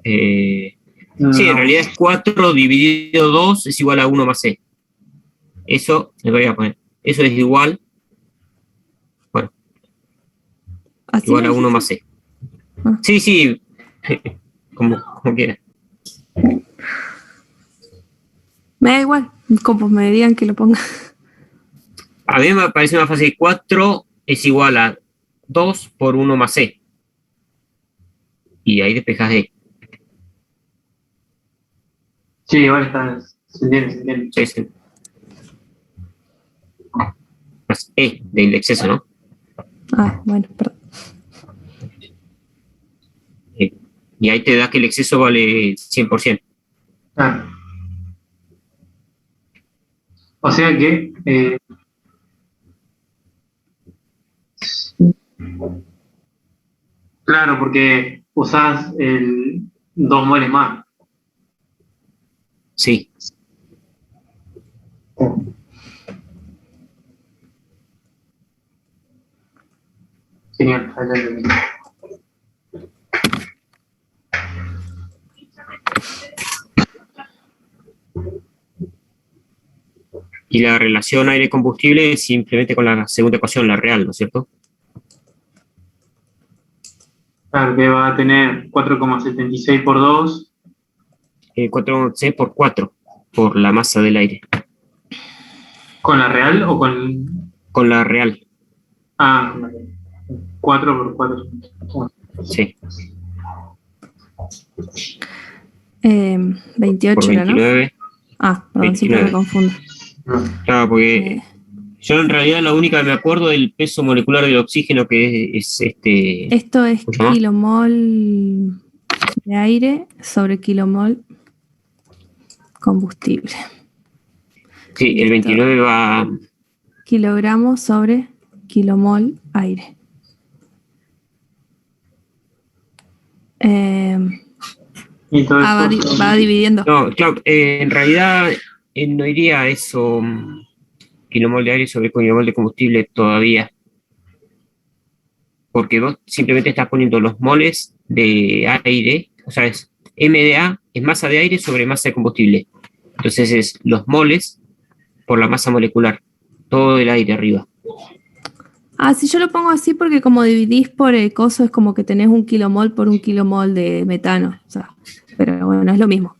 Sí, en realidad es 4 dividido 2 es igual a 1 más C. Eso, le voy a poner. Eso es igual, bueno, ¿Así igual lo a 1 dijiste? más C. Ah. Sí, sí, como quiera. Me da igual, como me digan que lo ponga. A mí me parece más fácil. 4 es igual a 2 por 1 más C. Y ahí despejas D. Sí, igual está. Se entiende, se entiende. Sí, sí. Más E del exceso, ¿no? Ah, bueno, perdón. Y ahí te da que el exceso vale 100%. Claro. O sea que. Claro, porque usás el 2 moles más. Sí. Genial, adelante. Y la relación aire-combustible es simplemente con la segunda ecuación, la real, ¿no es cierto? Claro, que va a tener 4,76 por 2. 4C por 4, por la masa del aire. ¿Con la real o con...? Con la real, Ah, con la real. 4 por 4. sí. 28 Por era, ¿no? 29. Ah, perdón, siempre me 29. confundo. Claro, porque Eh, yo en realidad la única que me acuerdo del peso molecular del oxígeno, que es Esto es ¿cómo se llama? kilomol de aire sobre kilomol combustible. Sí, el 29 va... Kilogramos sobre kilomol aire. Y todo Va dividiendo. No, claro, en realidad no iría a eso, kilomol de aire sobre kilomol de combustible todavía. Porque vos simplemente estás poniendo los moles de aire, o sea, es MDA, es masa de aire sobre masa de combustible. Entonces es los moles por la masa molecular, todo el aire arriba. Ah, si yo lo pongo así porque como dividís por el coso es como que tenés 1 kilomol por 1 kilomol de metano. O sea, pero bueno, es lo mismo.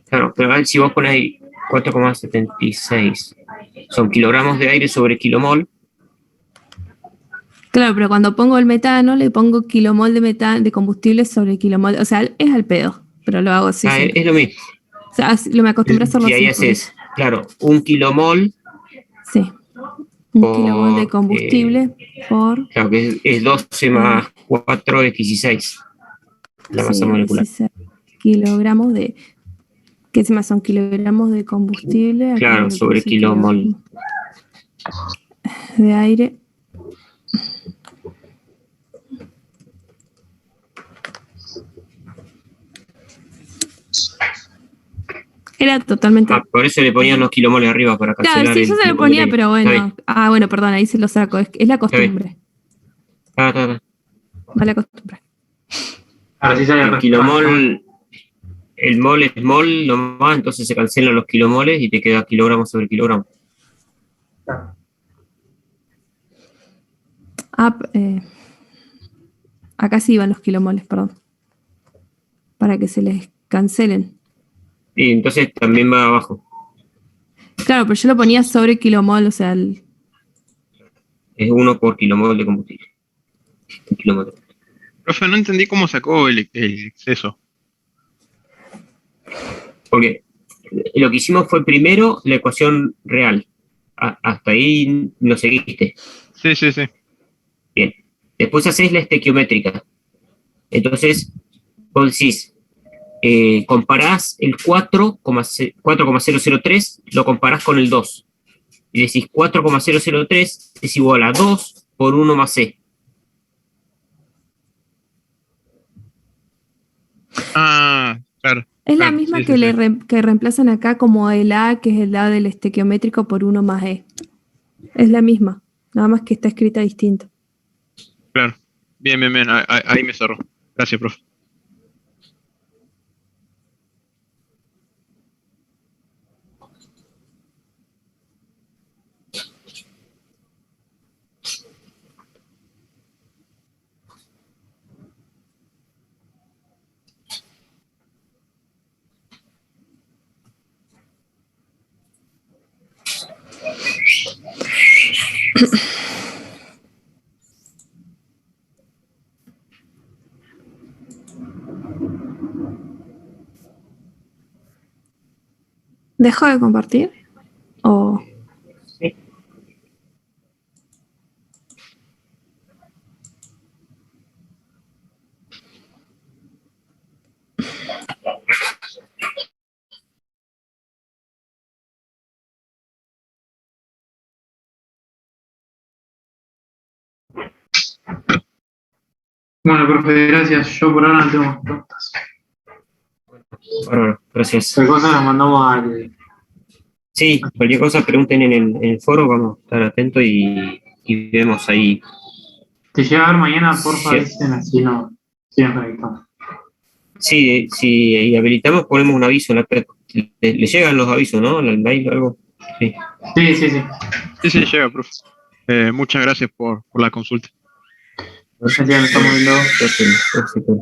Claro, pero a ver, si vos pones ahí 4,76, son kilogramos de aire sobre kilomol. Claro, pero cuando pongo el metano le pongo kilomol de metano de combustible sobre kilomol. O sea, es al pedo, pero lo hago así. Siempre. Es lo mismo. O sea, me acostumbré a hacerlo Y ahí así. haces, claro, 1 kilomol. Sí. 1 kilomol de combustible por... Claro, que es 12 más 4 es 16. La masa molecular. 16 kilogramos de... ¿Qué encima son kilogramos de combustible? Acá Claro, le sobre puse kilomol. de aire. Era totalmente... Por eso le ponían los kilomoles arriba para cancelar. Claro, sí, yo se lo ponía, pero bueno. Ah, bueno, perdón, ahí se lo saco. Es la costumbre. Está. Va la costumbre. Ahora sí sale El kilomol, el mol es mol nomás, entonces se cancelan los kilomoles y te queda kilogramos sobre kilogramos. Ah, acá sí iban los kilomoles, perdón. Para que se les cancelen. Y entonces también va abajo. Claro, pero yo lo ponía sobre kilomol, o sea, Es 1 por kilomol de combustible. Un kilómetro. Profe, no entendí cómo sacó el exceso. Porque lo que hicimos fue primero la ecuación real. Hasta ahí lo seguiste. Sí, sí, sí. Bien. Después hacés la estequiométrica. Entonces, vos decís, comparás el 4,003, lo comparás con el 2. Y decís 4,003 es igual a 2 por 1 más C. Ah, claro. es la Claro, misma sí, que, sí, sí. que reemplazan acá como el A, que es el A del estequiométrico por 1 más E. Es la misma, nada más que está escrita distinto. Claro. Bien, bien, bien. Ahí me cerró. Gracias, profe. ¿Dejo de compartir? ¿O...? Sí. Bueno, profe, gracias. Yo por ahora no tengo más preguntas. Bárbaro, gracias. Cualquier cosa las mandamos al... Sí, cualquier cosa pregunten en el foro, vamos a estar atentos y vemos ahí. Si llega a ver mañana, porfa, Sí. dicen así no. Sí, nos conectamos. Sí, si habilitamos, ponemos un aviso en la red. Le llegan los avisos, ¿no? Al mail o algo. Sí. Sí, sí, sí. Sí, sí, llega, profe. Muchas gracias por la consulta. Ya nos estamos viendo. Perfecto.